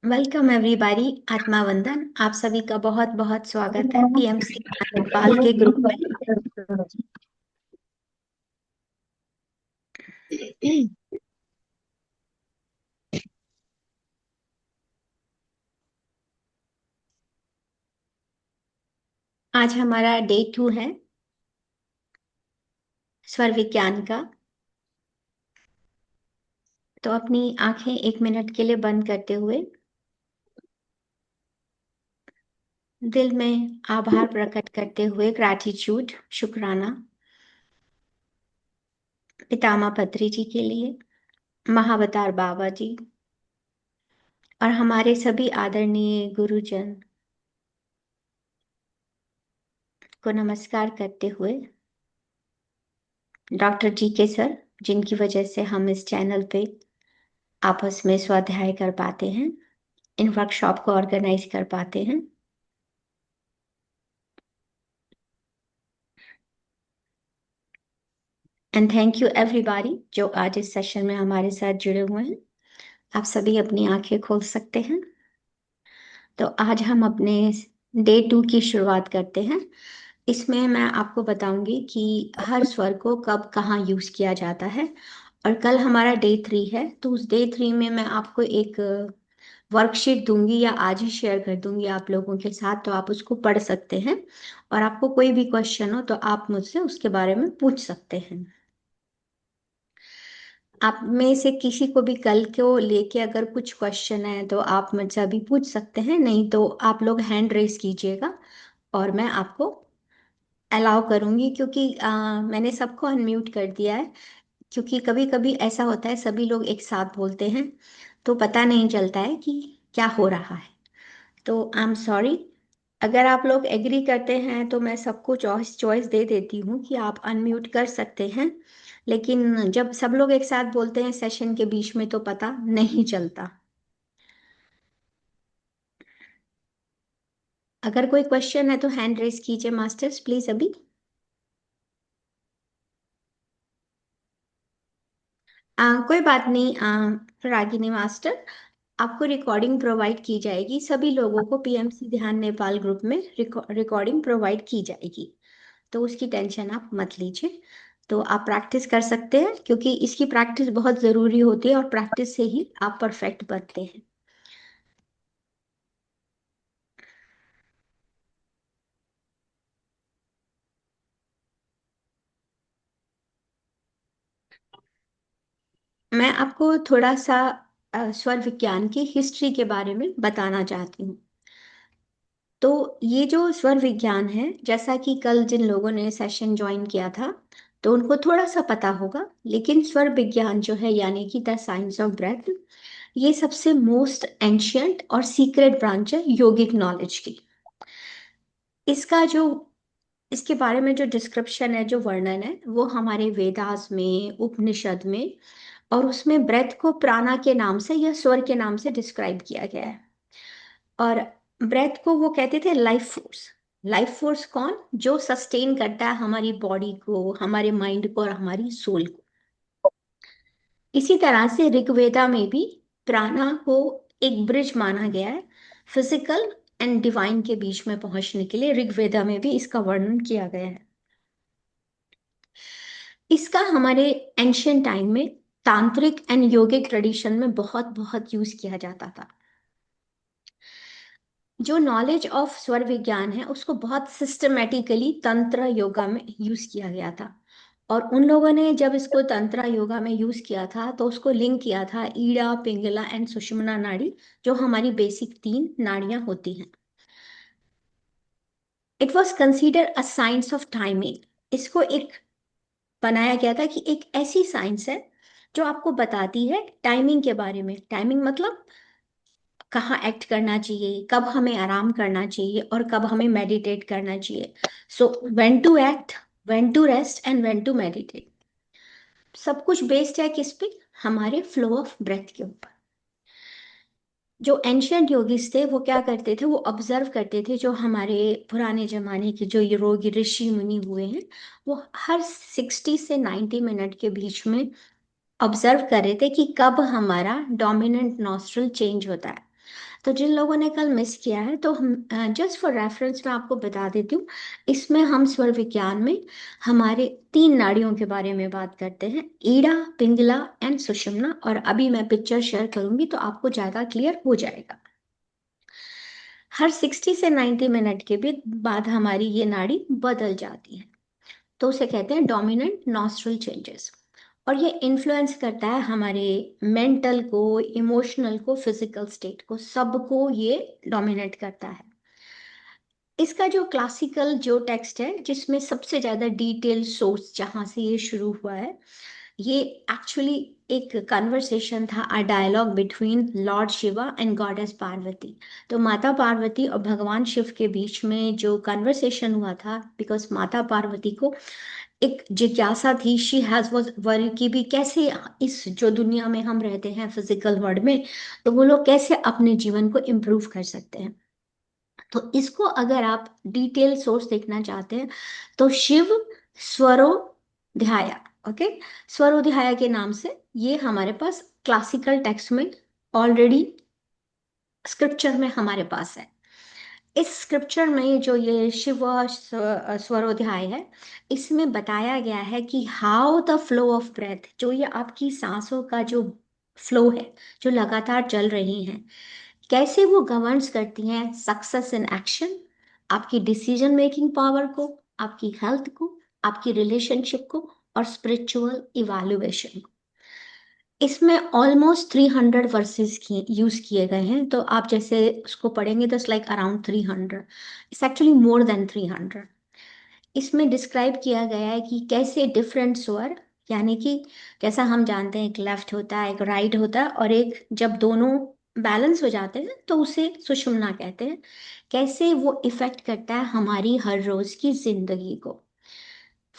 Welcome everybody. आत्मा वंदन। आप सभी का बहुत बहुत स्वागत है पीएमसी नेपाल के ग्रुप में। आज हमारा डे 2 है स्वर विज्ञान का। तो अपनी आंखें 1 मिनट के लिए बंद करते हुए दिल में आभार प्रकट करते हुए ग्रैटिट्यूड, शुक्राना पितामह पत्री जी के लिए, महावतार बाबा जी और हमारे सभी आदरणीय गुरुजन को नमस्कार करते हुए डॉक्टर जी के सर, जिनकी वजह से हम इस चैनल पे आपस में स्वाध्याय कर पाते हैं, इन वर्कशॉप को ऑर्गेनाइज कर पाते हैं। एंड थैंक यू एवरीबॉडी जो आज इस सेशन में हमारे साथ जुड़े हुए हैं। आप सभी अपनी आंखें खोल सकते हैं। तो आज हम अपने डे 2 की शुरुआत करते हैं। इसमें मैं आपको बताऊंगी कि हर स्वर को कब कहाँ यूज किया जाता है। और कल हमारा डे 3 है, तो उस डे 3 में मैं आपको एक वर्कशीट दूंगी या आज ही शेयर कर दूंगी आप लोगों के साथ, तो आप उसको पढ़ सकते हैं। और आपको कोई भी क्वेश्चन हो तो आप मुझसे उसके बारे में पूछ सकते हैं। आप में से किसी को भी कल को लेके अगर कुछ क्वेश्चन है तो आप मुझसे अभी पूछ सकते हैं, नहीं तो आप लोग हैंड रेस कीजिएगा और मैं आपको अलाउ करूंगी, क्योंकि मैंने सबको अनम्यूट कर दिया है। क्योंकि कभी कभी ऐसा होता है सभी लोग एक साथ बोलते हैं तो पता नहीं चलता है कि क्या हो रहा है। तो आई एम सॉरी। अगर आप लोग एग्री करते हैं तो मैं सबको चॉइस चॉइस दे देती हूँ कि आप अनम्यूट कर सकते हैं। लेकिन जब सब लोग एक साथ बोलते हैं सेशन के बीच में तो पता नहीं चलता। अगर कोई क्वेश्चन है तो हैंड रेस कीजिए मास्टर्स प्लीज अभी। कोई बात नहीं। रागिनी मास्टर, आपको रिकॉर्डिंग प्रोवाइड की जाएगी। सभी लोगों को पीएमसी ध्यान नेपाल ग्रुप में रिकॉर्डिंग प्रोवाइड की जाएगी, तो उसकी टेंशन आप मत लीजिए। तो आप प्रैक्टिस कर सकते हैं, क्योंकि इसकी प्रैक्टिस बहुत ज़रूरी होती है और प्रैक्टिस से ही आप परफेक्ट बनते हैं। मैं आपको थोड़ा सा स्वर विज्ञान की हिस्ट्री के बारे में बताना चाहती हूँ। तो ये जो स्वर विज्ञान है, जैसा कि कल जिन लोगों ने सेशन ज्वाइन किया था तो उनको थोड़ा सा पता होगा, लेकिन स्वर विज्ञान जो है यानी कि द साइंस ऑफ ब्रेथ, ये सबसे मोस्ट एंशियंट और सीक्रेट ब्रांच है योगिक नॉलेज की। इसका जो इसके बारे में जो डिस्क्रिप्शन है, जो वर्णन है, वो हमारे वेदास में, उपनिषद में, और उसमें ब्रेथ को प्राणा के नाम से या स्वर के नाम से डिस्क्राइब किया गया है। और ब्रेथ को वो कहते थे लाइफ फोर्स। लाइफ फोर्स कौन? जो सस्टेन करता है हमारी बॉडी को, हमारे माइंड को और हमारी सोल को। इसी तरह से ऋग्वेदा में भी प्राणा को एक ब्रिज माना गया है फिजिकल एंड डिवाइन के बीच में पहुंचने के लिए। ऋग्वेदा में भी इसका वर्णन किया गया है। इसका हमारे एंशियंट टाइम में तांत्रिक एंड योगिक ट्रेडिशन में बहुत बहुत यूज किया जाता था। जो नॉलेज ऑफ स्वर विज्ञान है उसको बहुत सिस्टमेटिकली तंत्र योगा में यूज किया गया था। और उन लोगों ने जब इसको तंत्र योगा में यूज किया था तो उसको लिंक किया था ईड़ा, पिंगला एंड सुषुम्ना नाड़ी, जो हमारी बेसिक 3 नाड़ियां होती हैं। It was consider a science of timing. इसको एक बनाया गया था कि एक ऐसी साइंस है जो आपको बताती है टाइमिंग के बारे में। टाइमिंग मतलब कहाँ एक्ट करना चाहिए, कब हमें आराम करना चाहिए और कब हमें मेडिटेट करना चाहिए। So when to act, when to rest and when to meditate. सब कुछ बेस्ड है किस पे? हमारे फ्लो ऑफ ब्रेथ के ऊपर। जो एंशियंट योगिस थे वो क्या करते थे? वो ऑब्जर्व करते थे जो हमारे पुराने जमाने के जो योगी ऋषि मुनि हुए हैं, वो हर 60 से 90 मिनट के बीच में ऑब्जर्व कर रहे थे कि कब हमारा डोमिनेंट नॉस्ट्रल चेंज होता है। तो जिन लोगों ने कल मिस किया है, तो हम जस्ट फॉर रेफरेंस मैं आपको बता देती हूँ। इसमें हम स्वर विज्ञान में हमारे 3 नाड़ियों के बारे में बात करते हैं, ईड़ा, पिंगला एंड सुषुम्ना। और अभी मैं पिक्चर शेयर करूंगी तो आपको ज्यादा क्लियर हो जाएगा। हर 60 से 90 मिनट के भी बाद हमारी ये नाड़ी बदल जाती है, तो उसे कहते हैं डोमिनेंट नॉस्ट्रल चेंजेस। और ये इन्फ्लुएंस करता है हमारे मेंटल को, इमोशनल को, फिजिकल स्टेट को, सबको ये डोमिनेट करता है। इसका जो क्लासिकल जो टेक्स्ट है, जिसमें सबसे ज्यादा डिटेल सोर्स जहां से ये शुरू हुआ है, ये एक्चुअली एक कन्वर्सेशन था, a dialogue between lord Shiva and goddess Parvati. तो माता पार्वती और भगवान शिव के बीच में जो कन्वर्सेशन हुआ था, बिकॉज माता पार्वती को एक जिज्ञासा थी, शी हैज वाज वरी की भी कैसे इस जो दुनिया में हम रहते हैं फिजिकल वर्ल्ड में, तो वो लोग कैसे अपने जीवन को इम्प्रूव कर सकते हैं। तो इसको अगर आप डिटेल सोर्स देखना चाहते हैं, तो शिव स्वरोध्याया, ओके, स्वरोध्याया के नाम से ये हमारे पास क्लासिकल टेक्स्ट में ऑलरेडी स्क्रिप्चर में हमारे पास है। इस स्क्रिप्चर में जो ये शिव स्वरोध्याय है, इसमें बताया गया है कि how the flow of breath, जो ये आपकी सांसों का जो फ्लो है, जो लगातार चल रही हैं, कैसे वो गवर्न्स करती हैं सक्सेस इन एक्शन, आपकी डिसीजन मेकिंग पावर को, आपकी हेल्थ को, आपकी रिलेशनशिप को, और स्पिरिचुअल इवैल्यूएशन को। इसमें ऑलमोस्ट 300 वर्सेस किए यूज किए गए हैं, तो आप जैसे उसको पढ़ेंगे तो it's like around 300, it's actually more than 300। इसमें डिस्क्राइब किया गया है कि कैसे डिफरेंट स्वर, यानी कि जैसा हम जानते हैं एक लेफ्ट होता है, एक राइट होता है, और एक जब दोनों बैलेंस हो जाते हैं तो उसे सुषुम्ना कहते हैं, कैसे वो इफेक्ट करता है हमारी हर रोज की जिंदगी को।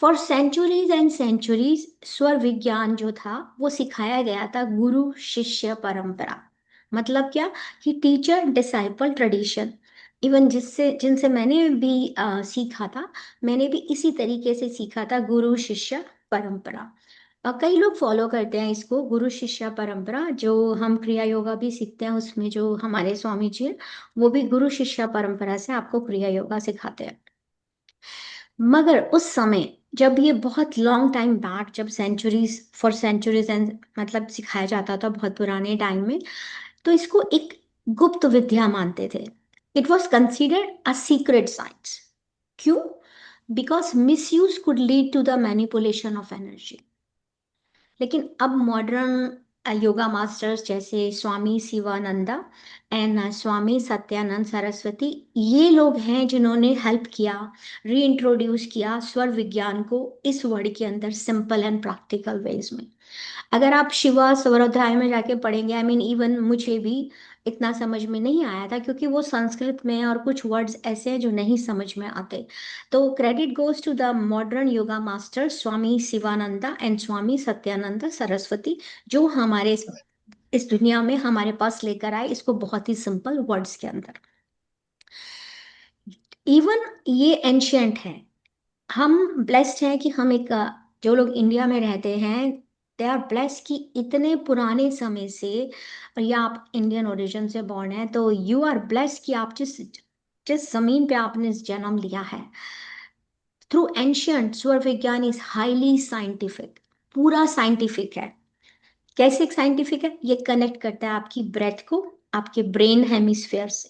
फॉर सेंचुरीज एंड सेंचुरीज स्वर विज्ञान जो था वो सिखाया गया था गुरु शिष्य परंपरा। मतलब क्या, कि टीचर डिसाइपल ट्रेडिशन। इवन जिससे जिनसे मैंने भी सीखा था, मैंने भी इसी तरीके से सीखा था, गुरु शिष्य परंपरा। और कई लोग फॉलो करते हैं इसको, गुरु शिष्य परंपरा। जो हम क्रिया योगा भी सीखते हैं, उसमें जो हमारे स्वामी जी हैं, वो भी गुरु शिष्य परंपरा से आपको क्रिया योगा सिखाते हैं। मगर उस समय, जब ये बहुत लॉन्ग टाइम बैक, जब सेंचुरीज फॉर सेंचुरीज एंड मतलब सिखाया जाता था बहुत पुराने टाइम में, तो इसको एक गुप्त विद्या मानते थे। It was considered a secret science. क्यों? Because misuse could lead to the manipulation of energy. लेकिन अब मॉडर्न योगा मास्टर्स जैसे स्वामी शिवानंदा एंड स्वामी सत्यानंद सरस्वती, ये लोग हैं जिन्होंने हेल्प किया, रीइंट्रोड्यूस किया स्वर विज्ञान को इस वर्ड के अंदर सिंपल एंड प्रैक्टिकल वेज में। अगर आप शिवा स्वरोध्याय में जाके पढ़ेंगे, आई मीन इवन मुझे भी इतना समझ में नहीं आया था, क्योंकि वो संस्कृत में है और कुछ वर्ड्स ऐसे हैं जो नहीं समझ में आते। तो credit goes to the modern yoga master Swami Shivananda and Swami Satyananda Saraswati, जो हमारे इस दुनिया में हमारे पास लेकर आए इसको बहुत ही सिंपल वर्ड्स के अंदर। इवन ये एंशियंट है। हम ब्लेस्ड हैं कि हम एक जो लोग इंडिया में रहते हैं, दे आर ब्लेस्ड कि इतने पुराने समय से, या आप इंडियन ओरिजिन से बॉर्न है, तो यू आर ब्लेस्ड कि आप जिस जिस जमीन पे आपने जन्म लिया है, थ्रू एंशियंट स्वर विज्ञान इज हाईली साइंटिफिक, पूरा साइंटिफिक है। कैसे साइंटिफिक है? ये कनेक्ट करता है आपकी ब्रेथ को आपके ब्रेन हेमिस्फेयर से,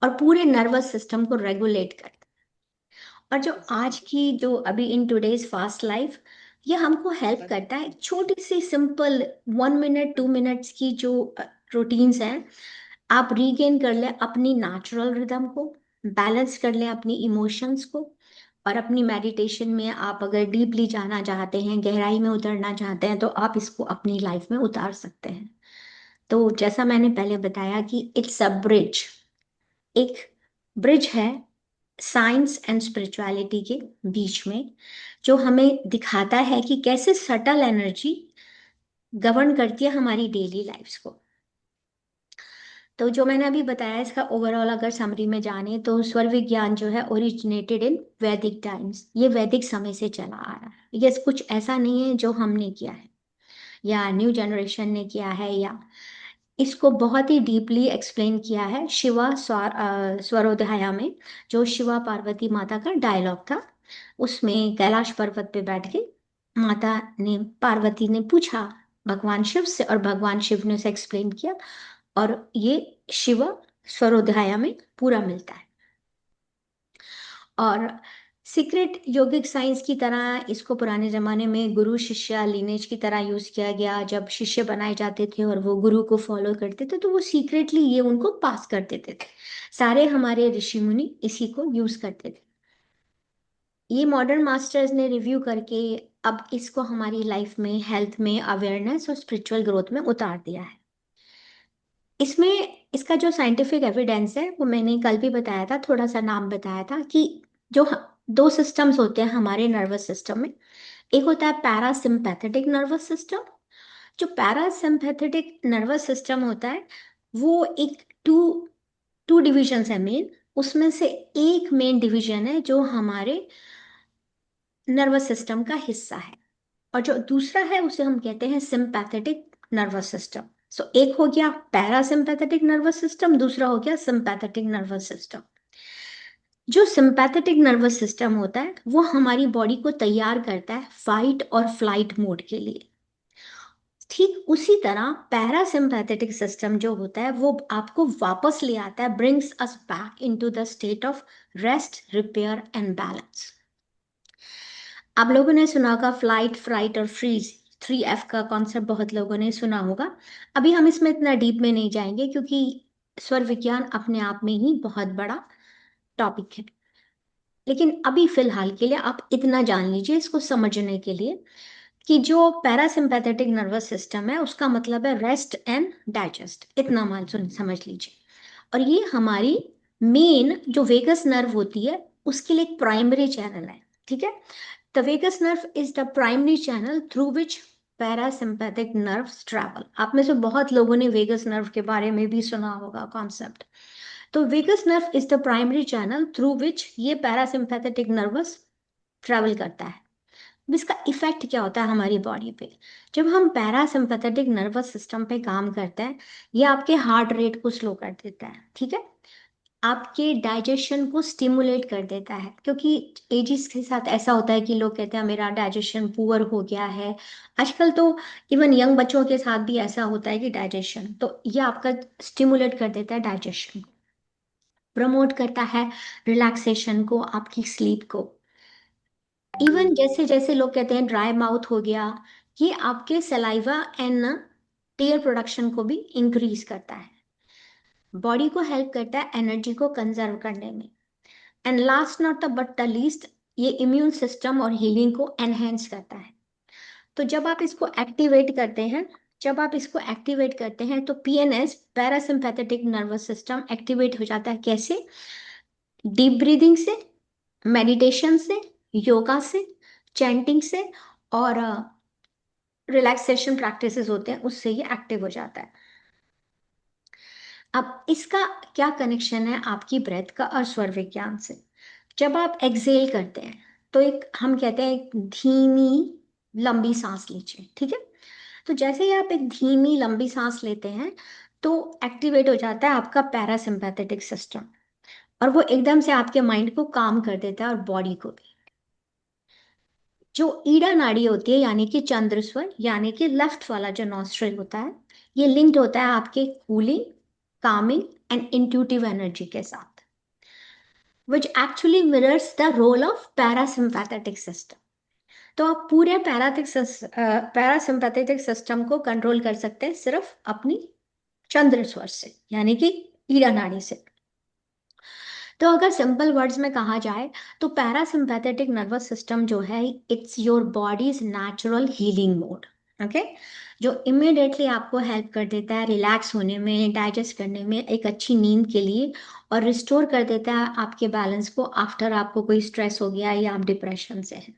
और पूरे नर्वस सिस्टम को रेगुलेट करता है। और जो आज की जो अभी इन टुडेज फास्ट लाइफ, ये हमको हेल्प करता है। छोटी सी सिंपल 1 मिनट 2 मिनट्स की जो रूटीन्स हैं, आप रीगेन कर लें अपनी नेचुरल रिदम को, बैलेंस कर लें अपनी इमोशंस को, और अपनी मेडिटेशन में आप अगर डीपली जाना चाहते हैं, गहराई में उतरना चाहते हैं, तो आप इसको अपनी लाइफ में उतार सकते हैं। तो जैसा मैंने पहले बताया कि इट्स अ ब्रिज, एक ब्रिज है साइंस एंड स्पिरिचुअलिटी के बीच में, जो हमें दिखाता है कि कैसे सटल एनर्जी गवर्न करती है हमारी डेली लाइफ्स को। तो जो मैंने अभी बताया, इसका ओवरऑल अगर समरी में जाने, तो स्वर विज्ञान जो है ओरिजिनेटेड इन वैदिक टाइम्स, ये वैदिक समय से चला आ रहा है। ये कुछ ऐसा नहीं है जो हमने किया है या न्यू जनरेशन ने किया है, या इसको बहुत ही डीपली एक्सप्लेन किया है शिवा स्वरोध्याया में, जो शिवा पार्वती माता का डायलॉग था। उसमें कैलाश पर्वत पे बैठ के माता ने, पार्वती ने पूछा भगवान शिव से, और भगवान शिव ने उसे एक्सप्लेन किया, और ये शिवा स्वरोध्याया में पूरा मिलता है। और सीक्रेट योगिक साइंस की तरह इसको पुराने जमाने में गुरु शिष्य लीनेज की तरह यूज किया गया। जब शिष्य बनाए जाते थे और वो गुरु को फॉलो करते थे, तो वो सीक्रेटली ये उनको पास कर देते थे। सारे हमारे ऋषि मुनि इसी को यूज करते थे। ये मॉडर्न मास्टर्स ने रिव्यू करके अब इसको हमारी लाइफ में, हेल्थ में, अवेयरनेस और स्पिरिचुअल ग्रोथ में उतार दिया है। इसमें इसका जो साइंटिफिक एविडेंस है वो मैंने कल भी बताया था, थोड़ा सा नाम बताया था कि जो दो सिस्टम्स होते हैं हमारे नर्वस सिस्टम में। एक होता है पैरासिम्पैथेटिक नर्वस सिस्टम। जो पैरासिम्पैथेटिक नर्वस सिस्टम होता है वो एक टू टू डिविजन्स है मेन। उसमें से एक मेन डिवीजन है जो हमारे नर्वस सिस्टम का हिस्सा है, और जो दूसरा है उसे हम कहते हैं सिंपैथेटिक नर्वस सिस्टम। सो एक हो गया पैरासिम्पैथेटिक नर्वस सिस्टम, दूसरा हो गया सिंपैथेटिक नर्वस सिस्टम। जो सिंपैथेटिक नर्वस सिस्टम होता है वो हमारी बॉडी को तैयार करता है फाइट और फ्लाइट मोड के लिए। ठीक उसी तरह पैरासिम्पैथेटिक सिस्टम जो होता है वो आपको वापस ले आता है, brings us back into the state of rest, repair and balance. आप लोगों ने सुना होगा फ्लाइट, फ्राइट और फ्रीज, 3F का कॉन्सेप्ट बहुत लोगों ने सुना होगा। अभी हम इसमें इतना डीप में नहीं जाएंगे क्योंकि स्वर विज्ञान अपने आप में ही बहुत बड़ा टॉपिक है। लेकिन अभी फिलहाल के लिए आप इतना जान लीजिए इसको समझने के लिए कि जो पैरासिम्पैथेटिक नर्वस सिस्टम है उसका मतलब है रेस्ट एंड डाइजेस्ट। इतना मान सुन समझ लीजिए। और ये हमारी मेन जो वेगस नर्व होती है उसके लिए एक प्राइमरी चैनल है। ठीक है, the vagus nerve is the primary channel through which parasympathetic nerves travel. आप में से बहुत लोगों ने वेगस नर्व के बारे में भी सुना होगा कॉन्सेप्ट। तो vagus nerve is the primary channel through which ये पैरासिम्पैथेटिक नर्वस ट्रैवल करता है। अब इसका इफेक्ट क्या होता है हमारी बॉडी पे? जब हम पैरासिम्पैथेटिक नर्वस सिस्टम पे काम करते हैं, ये आपके हार्ट रेट को स्लो कर देता है। ठीक है, आपके डाइजेशन को स्टिमुलेट कर देता है, क्योंकि एजिस के साथ ऐसा होता है कि लोग कहते हैं मेरा डाइजेशन पुअर हो गया है। आजकल तो इवन यंग बच्चों के साथ भी ऐसा होता है कि डाइजेशन, तो ये आपका स्टिमुलेट कर देता है डाइजेशन, प्रमोट करता है रिलैक्सेशन को, आपकी स्लीप को। इवन जैसे जैसे लोग कहते हैं ड्राई माउथ हो गया, ये आपके सलाइवा एंड टीयर प्रोडक्शन को भी इंक्रीज करता है, बॉडी को हेल्प करता है एनर्जी को कंजर्व करने में। And last not the but the least, ये इम्यून सिस्टम और हीलिंग को एनहेंस करता है। तो जब आप इसको एक्टिवेट करते हैं तो PNS, parasympathetic nervous system activate हो जाता है। कैसे? डीप ब्रीदिंग से, मेडिटेशन से, योगा से, चैंटिंग से, और रिलैक्सेशन प्रैक्टिसेस होते हैं उससे ये एक्टिव हो जाता है। अब इसका क्या कनेक्शन है आपकी ब्रेथ का और स्वर विज्ञान से? जब आप एक्सेल करते हैं तो एक हम कहते हैं एक धीमी लंबी सांस लीजिए। ठीक है, तो जैसे ही आप एक धीमी लंबी सांस लेते हैं तो एक्टिवेट हो जाता है आपका पैरासिम्पैथेटिक सिस्टम, और वो एकदम से आपके माइंड को काम कर देता है और बॉडी को भी। जो ईड़ा नाड़ी होती है यानी कि चंद्र स्वर, यानी कि लेफ्ट वाला जो नॉस्ट्रल होता है, ये लिंक्ड होता है आपके cooling, Kameng and intuitive energy के साथ, which actually mirrors the role of parasympathetic system। तो आप पूरे पैरासिम्पैथेटिक सिस्टम को कंट्रोल कर सकते हैं सिर्फ अपनी चंद्र स्वर से, यानी कि ईड़ा नाड़ी से। तो अगर सिंपल वर्ड्स में कहा जाए तो पैरासिम्पैथेटिक नर्वस सिस्टम जो है, it's your bodies natural healing mode. Okay, जो इमिडिएटली आपको हेल्प कर देता है रिलैक्स होने में, डाइजेस्ट करने में, एक अच्छी नींद के लिए, और रिस्टोर कर देता है आपके बैलेंस को आफ्टर आपको कोई स्ट्रेस हो गया या आप डिप्रेशन से हैं।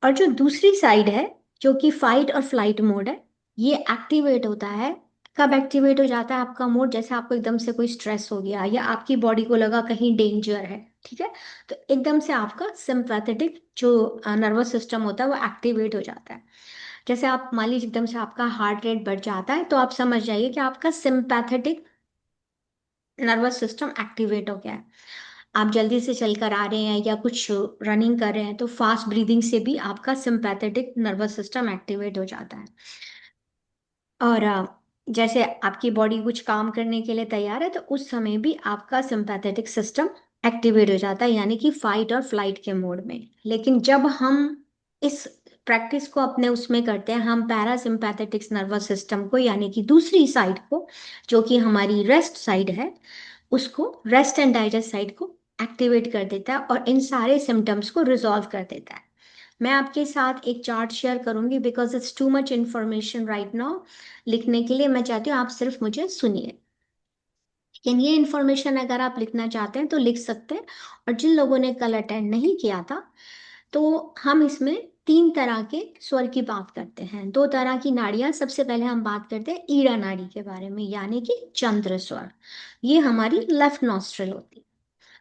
और जो दूसरी साइड है, जो कि फाइट और फ्लाइट मोड है, ये एक्टिवेट होता है। कब एक्टिवेट हो जाता है आपका मोड? जैसे आपको एकदम से कोई स्ट्रेस हो गया या आपकी बॉडी को लगा कहीं डेंजर है। ठीक है, तो एकदम से आपका सिंपैथेटिक जो नर्वस सिस्टम होता है वो एक्टिवेट हो जाता है। जैसे आप मान लीजिए एकदम से आपका हार्ट रेट बढ़ जाता है, तो आप समझ जाइए कि आपका सिंपैथेटिक नर्वस सिस्टम एक्टिवेट हो गया है। आप जल्दी से चल कर आ रहे हैं या कुछ रनिंग कर रहे हैं, तो फास्ट ब्रीदिंग से भी आपका सिंपैथेटिक नर्वस सिस्टम एक्टिवेट हो जाता है। और जैसे आपकी बॉडी कुछ काम करने के लिए तैयार है, तो उस समय भी आपका सिंपैथेटिक सिस्टम एक्टिवेट हो जाता है, यानी कि फाइट और फ्लाइट के मोड में। लेकिन जब हम इस प्रैक्टिस को अपने उसमें करते हैं, हम पैरासिम्पैथेटिक नर्वस सिस्टम को, यानी कि दूसरी साइड को, जो कि हमारी रेस्ट साइड है, उसको, रेस्ट एंड डाइजेस्ट साइड को एक्टिवेट कर देता है और इन सारे सिम्टम्स को रिजॉल्व कर देता है। मैं आपके साथ एक चार्ट शेयर करूंगी, because it's too much information right now लिखने के लिए। मैं चाहती हूँ आप सिर्फ मुझे सुनिए, लेकिन ये इन्फॉर्मेशन अगर आप लिखना चाहते हैं तो लिख सकते हैं। और जिन लोगों ने कल अटेंड नहीं किया था, तो हम इसमें तीन तरह के स्वर की बात करते हैं, दो तरह की नाड़ियां। सबसे पहले हम बात करते हैं ईड़ा नाड़ी के बारे में, यानी कि चंद्र स्वर। ये हमारी लेफ्ट नॉस्ट्रल होती है।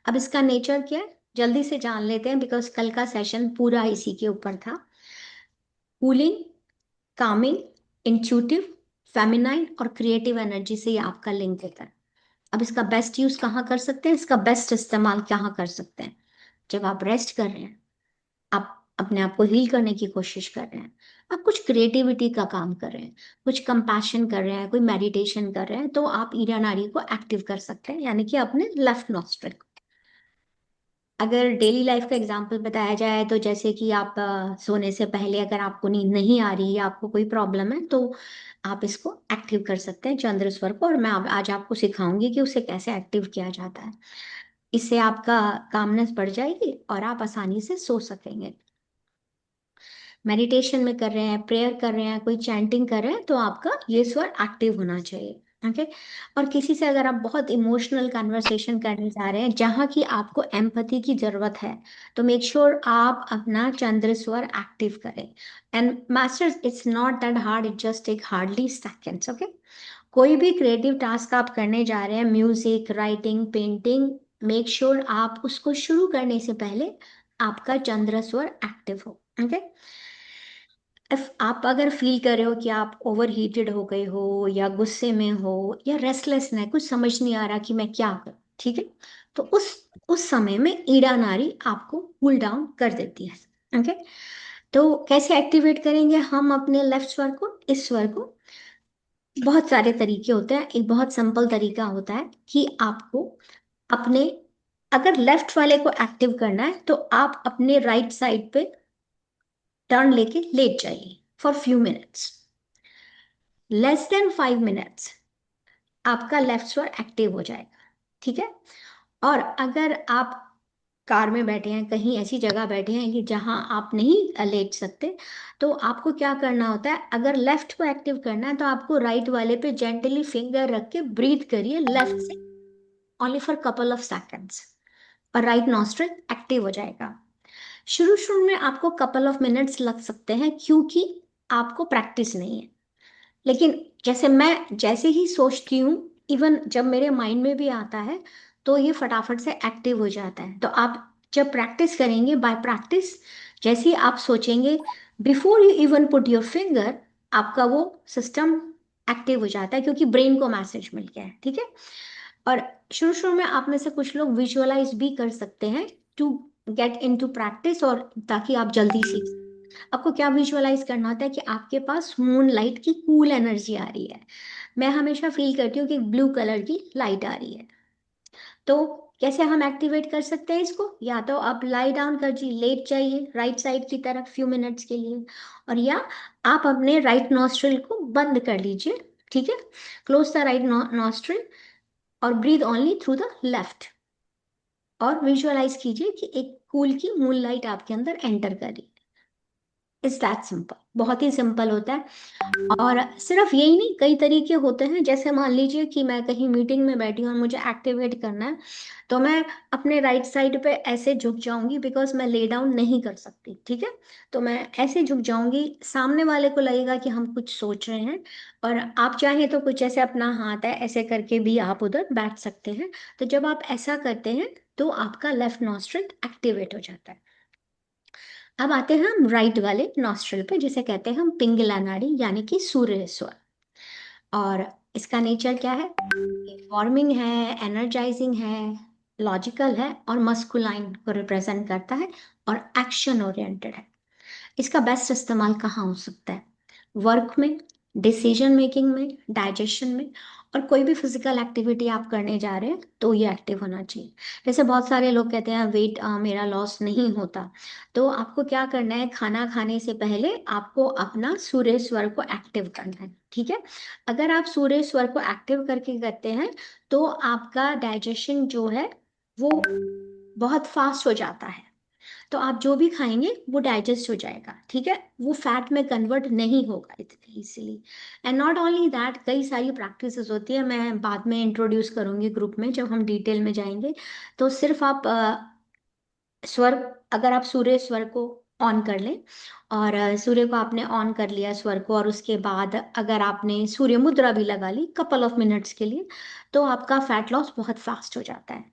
अब इसका नेचर क्या है, जल्दी से जान लेते हैं, बिकॉज कल का सेशन पूरा इसी के ऊपर था। कूलिंग, कामिंग, इंट्यूटिव, फेमिनाइन और क्रिएटिव एनर्जी से ये आपका लिंक होता है। अब इसका बेस्ट यूज कहाँ कर सकते हैं, इसका बेस्ट इस्तेमाल कहाँ कर सकते हैं? जब आप रेस्ट कर रहे हैं, आप अपने आप को हील करने की कोशिश कर रहे हैं, आप कुछ क्रिएटिविटी का काम कर रहे हैं, कुछ कंपैशन कर रहे हैं, कोई मेडिटेशन कर रहे हैं, तो आप ईरा नाड़ी को एक्टिव कर सकते हैं, यानी कि अपने लेफ्ट नॉस्ट्रिल। अगर डेली लाइफ का एग्जांपल बताया जाए, तो जैसे कि आप सोने से पहले अगर आपको नींद नहीं आ रही या आपको कोई प्रॉब्लम है, तो आप इसको एक्टिव कर सकते हैं, चंद्र स्वर को। और मैं आज आपको सिखाऊंगी कि उसे कैसे एक्टिव किया जाता है। इससे आपका कामनेस बढ़ जाएगी और आप आसानी से सो सकेंगे। मेडिटेशन में कर रहे हैं, प्रेयर कर रहे हैं, कोई चैंटिंग कर रहे हैं, तो आपका ये स्वर एक्टिव होना चाहिए। ओके। और किसी से अगर आप बहुत इमोशनल कन्वर्सेशन करने जा रहे हैं, जहाँ की आपको एम्पैथी की जरूरत है, तो मेक श्योर आप अपना चंद्र स्वर एक्टिव करें। And masters, it's not that hard, it just take hardly seconds. Okay. कोई भी क्रिएटिव टास्क आप करने जा रहे हैं, music, writing, painting, make sure आप उसको शुरू करने से पहले आपका चंद्र स्वर एक्टिव हो। ओके। इफ आप अगर फील कर रहे हो कि आप ओवर हीटेड हो गए हो, या गुस्से में हो, या रेस्टलेस है, कुछ समझ नहीं आ रहा कि मैं क्या करूं, ठीक है, तो उस समय में ईड़ा नाड़ी आपको कूल डाउन कर देती है। ओके। तो कैसे एक्टिवेट करेंगे हम अपने लेफ्ट स्वर को, इस स्वर को? बहुत सारे तरीके होते हैं। एक बहुत सिंपल तरीका होता है कि आपको अपने, अगर लेफ्ट वाले को एक्टिव करना है, तो आप अपने राइट साइड पे टर्न लेके लेट जाइए for few minutes. Less than 5 minutes आपका लेफ्ट स्वर एक्टिव हो जाएगा। ठीक है। और अगर आप कार में बैठे हैं, कहीं ऐसी जगह बैठे हैं कि जहां आप नहीं लेट सकते, तो आपको क्या करना होता है, अगर लेफ्ट को एक्टिव करना है, तो आपको राइट वाले पे जेंटली फिंगर रख के ब्रीथ करिए लेफ्ट से, only for couple of seconds, और राइट नॉस्ट्रिल एक्टिव हो जाएगा। शुरू शुरू में आपको कपल ऑफ मिनट्स लग सकते हैं, क्योंकि आपको प्रैक्टिस नहीं है। लेकिन जैसे मैं जैसे ही सोचती हूँ, इवन जब मेरे माइंड में भी आता है, तो ये फटाफट से एक्टिव हो जाता है। तो आप जब प्रैक्टिस करेंगे, बाय प्रैक्टिस, जैसे ही आप सोचेंगे, before you even put your finger, आपका वो सिस्टम एक्टिव हो जाता है, क्योंकि ब्रेन को मैसेज मिल गया है। ठीक है। और शुरू शुरू में आप में से कुछ लोग विजुअलाइज भी कर सकते हैं, to get into practice, और ताकि आप जल्दी सीख। आपको क्या विजुअलाइज करना होता है कि आपके पास मून लाइट की कूल एनर्जी आ रही है। मैं हमेशा फील करती हूँ कि ब्लू कलर की लाइट आ रही है। तो कैसे हम एक्टिवेट कर सकते हैं इसको? या तो आप लाई डाउन कर जी लेट जाइए राइट साइड की तरफ फ्यू मिनट्स के लिए, और या आप अपने राइट नॉस्ट्रिल को बंद कर लीजिए। ठीक है। क्लोज द राइट नॉस्ट्रिल और breathe only through the left, और विजुअलाइज कीजिए कि एक कूल की मून लाइट आपके अंदर एंटर कर रही है। इट्स दैट सिंपल, बहुत ही सिंपल होता है। और सिर्फ यही नहीं, कई तरीके होते हैं। जैसे मान लीजिए कि मैं कहीं मीटिंग में बैठी हूँ और मुझे एक्टिवेट करना है, तो मैं अपने राइट साइड पे ऐसे झुक जाऊंगी, बिकॉज मैं ले डाउन नहीं कर सकती। ठीक है। तो मैं ऐसे झुक जाऊंगी, सामने वाले को लगेगा कि हम कुछ सोच रहे हैं, और आप चाहें तो कुछ ऐसे अपना हाथ है ऐसे करके भी आप उधर बैठ सकते हैं। तो जब आप ऐसा करते हैं, तो आपका लेफ्ट नॉस्ट्रिल एक्टिवेट हो जाता है। अब आते हैं हम राइट वाले नॉस्ट्रल पे, जिसे कहते हैं हम पिंगला नाड़ी यानी कि सूर्य स्वर। और इसका नेचर क्या है? वार्मिंग है, एनर्जाइजिंग है, लॉजिकल है और मस्कुलाइन को रिप्रेजेंट करता है और एक्शन ओरिएंटेड है। इसका बेस्ट इस्तेमाल कहाँ हो सकता है? वर्क में, डिसीजन मेकिंग में, डाइजेशन में, और कोई भी फिजिकल एक्टिविटी आप करने जा रहे हैं तो ये एक्टिव होना चाहिए। जैसे बहुत सारे लोग कहते हैं वेट मेरा लॉस नहीं होता, तो आपको क्या करना है, खाना खाने से पहले आपको अपना सूर्य स्वर को एक्टिव करना है, ठीक है? अगर आप सूर्य स्वर को एक्टिव करके करते हैं तो आपका डाइजेशन जो है वो बहुत फास्ट हो जाता है। तो आप जो भी खाएंगे वो डाइजेस्ट हो जाएगा, ठीक है? वो फैट में कन्वर्ट नहीं होगा इतनी easily. And not only that, कई सारी प्रैक्टिसेस होती है, मैं बाद में इंट्रोड्यूस करूंगी ग्रुप में जब हम डिटेल में जाएंगे। तो सिर्फ आप स्वर, अगर आप सूर्य स्वर को ऑन कर लें और सूर्य को आपने ऑन कर लिया स्वर को, और उसके बाद अगर आपने सूर्य मुद्रा भी लगा ली कपल ऑफ मिनट्स के लिए, तो आपका फैट लॉस बहुत फास्ट हो जाता है।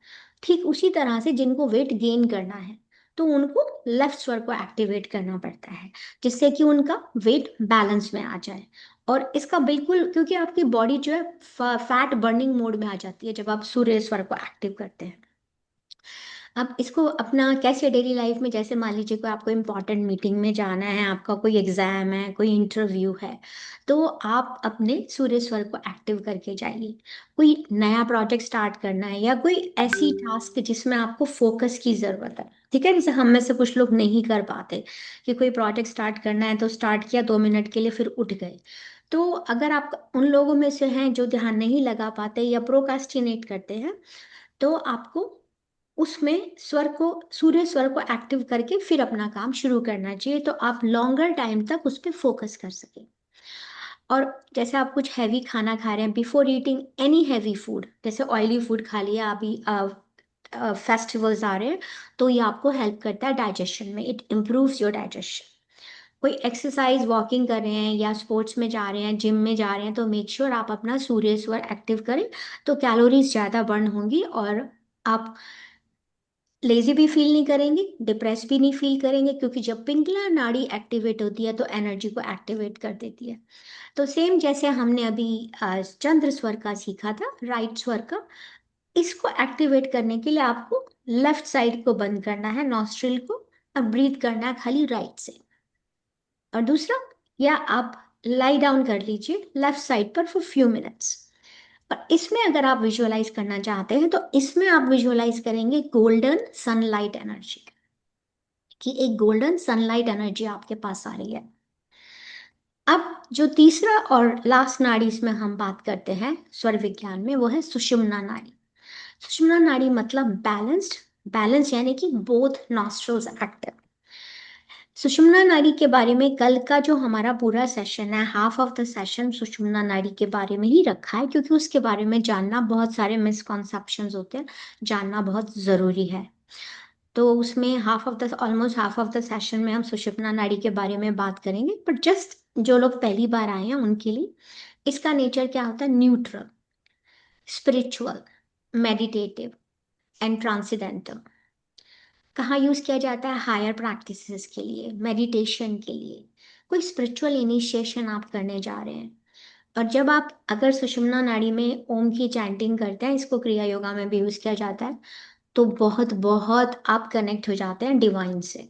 ठीक उसी तरह से जिनको वेट गेन करना है तो उनको लेफ्ट स्वर को एक्टिवेट करना पड़ता है, जिससे कि उनका वेट बैलेंस में आ जाए। और इसका बिल्कुल, क्योंकि आपकी बॉडी जो है फैट बर्निंग मोड में आ जाती है जब आप सूर्य स्वर को एक्टिव करते हैं। अब इसको अपना कैसे डेली लाइफ में, जैसे मान लीजिए कोई आपको इम्पोर्टेंट मीटिंग में जाना है, आपका कोई एग्जाम है, कोई इंटरव्यू है, तो आप अपने सूर्य स्वर को एक्टिव करके जाइए। कोई नया प्रोजेक्ट स्टार्ट करना है या कोई ऐसी टास्क जिसमें आपको फोकस की ज़रूरत है, ठीक है? जैसे हम में से कुछ लोग नहीं कर पाते कि कोई प्रोजेक्ट स्टार्ट करना है तो स्टार्ट किया 2 मिनट के लिए फिर उठ गए। तो अगर आप उन लोगों में से हैं जो ध्यान नहीं लगा पाते या प्रोकास्टिनेट करते हैं, तो आपको उसमें स्वर को, सूर्य स्वर को एक्टिव करके फिर अपना काम शुरू करना चाहिए, तो आप लॉन्गर टाइम तक उस पर फोकस कर सकें। और जैसे आप कुछ हैवी खाना खा रहे हैं, before eating any heavy food, जैसे ऑयली फूड खा लिया अभी, फेस्टिवल्स आ रहे हैं, तो ये आपको हेल्प करता है डाइजेशन में, इट इम्प्रूव्स योर डाइजेशन। कोई एक्सरसाइज, वॉकिंग कर रहे हैं या स्पोर्ट्स में जा रहे हैं, जिम में जा रहे हैं, तो मेक श्योर आप अपना सूर्य स्वर एक्टिव करें, तो कैलोरीज ज़्यादा बर्न होंगी और आप लेजी भी फील नहीं करेंगे, डिप्रेस भी नहीं फील करेंगे, क्योंकि जब पिंगला नाड़ी एक्टिवेट होती है तो एनर्जी को एक्टिवेट कर देती है। तो सेम जैसे हमने अभी चंद्र स्वर का सीखा था, राइट स्वर का, इसको एक्टिवेट करने के लिए आपको लेफ्ट साइड को बंद करना है, नॉस्ट्रिल को, और ब्रीथ करना है खाली राइट से। और दूसरा, या आप लाई डाउन कर लीजिए लेफ्ट साइड पर फॉर फ्यू मिनट्स। और इसमें अगर आप विजुअलाइज करना चाहते हैं तो इसमें आप विजुअलाइज करेंगे गोल्डन सनलाइट एनर्जी, कि एक गोल्डन सनलाइट एनर्जी आपके पास आ रही है। अब जो तीसरा और लास्ट नाड़ी इसमें हम बात करते हैं स्वर विज्ञान में, वो है सुषुम्ना नाड़ी। सुषुम्ना नाड़ी मतलब बैलेंस्ड, बैलेंस यानी कि बोथ नॉस्ट्रल्स एक्टिव। सुषुम्ना नाड़ी के बारे में कल का जो हमारा पूरा सेशन है, हाफ ऑफ द सेशन सुषुम्ना नाड़ी के बारे में ही रखा है, क्योंकि उसके बारे में जानना, बहुत सारे मिसकॉन्सेप्शंस होते हैं, जानना बहुत ज़रूरी है। तो उसमें half of the, almost half of the session में हम सुषुम्ना नाड़ी के बारे में बात करेंगे, बट जस्ट जो लोग पहली बार आए हैं उनके लिए, इसका नेचर क्या होता है? Neutral, spiritual, meditative and transcendental. कहाँ यूज़ किया जाता है? हायर प्रैक्टिसेस के लिए, मेडिटेशन के लिए, कोई स्पिरिचुअल इनिशिएशन आप करने जा रहे हैं। और जब आप अगर सुषुम्ना नाड़ी में ओम की चैंटिंग करते हैं, इसको क्रिया योगा में भी यूज़ किया जाता है, तो बहुत बहुत आप कनेक्ट हो जाते हैं डिवाइन से,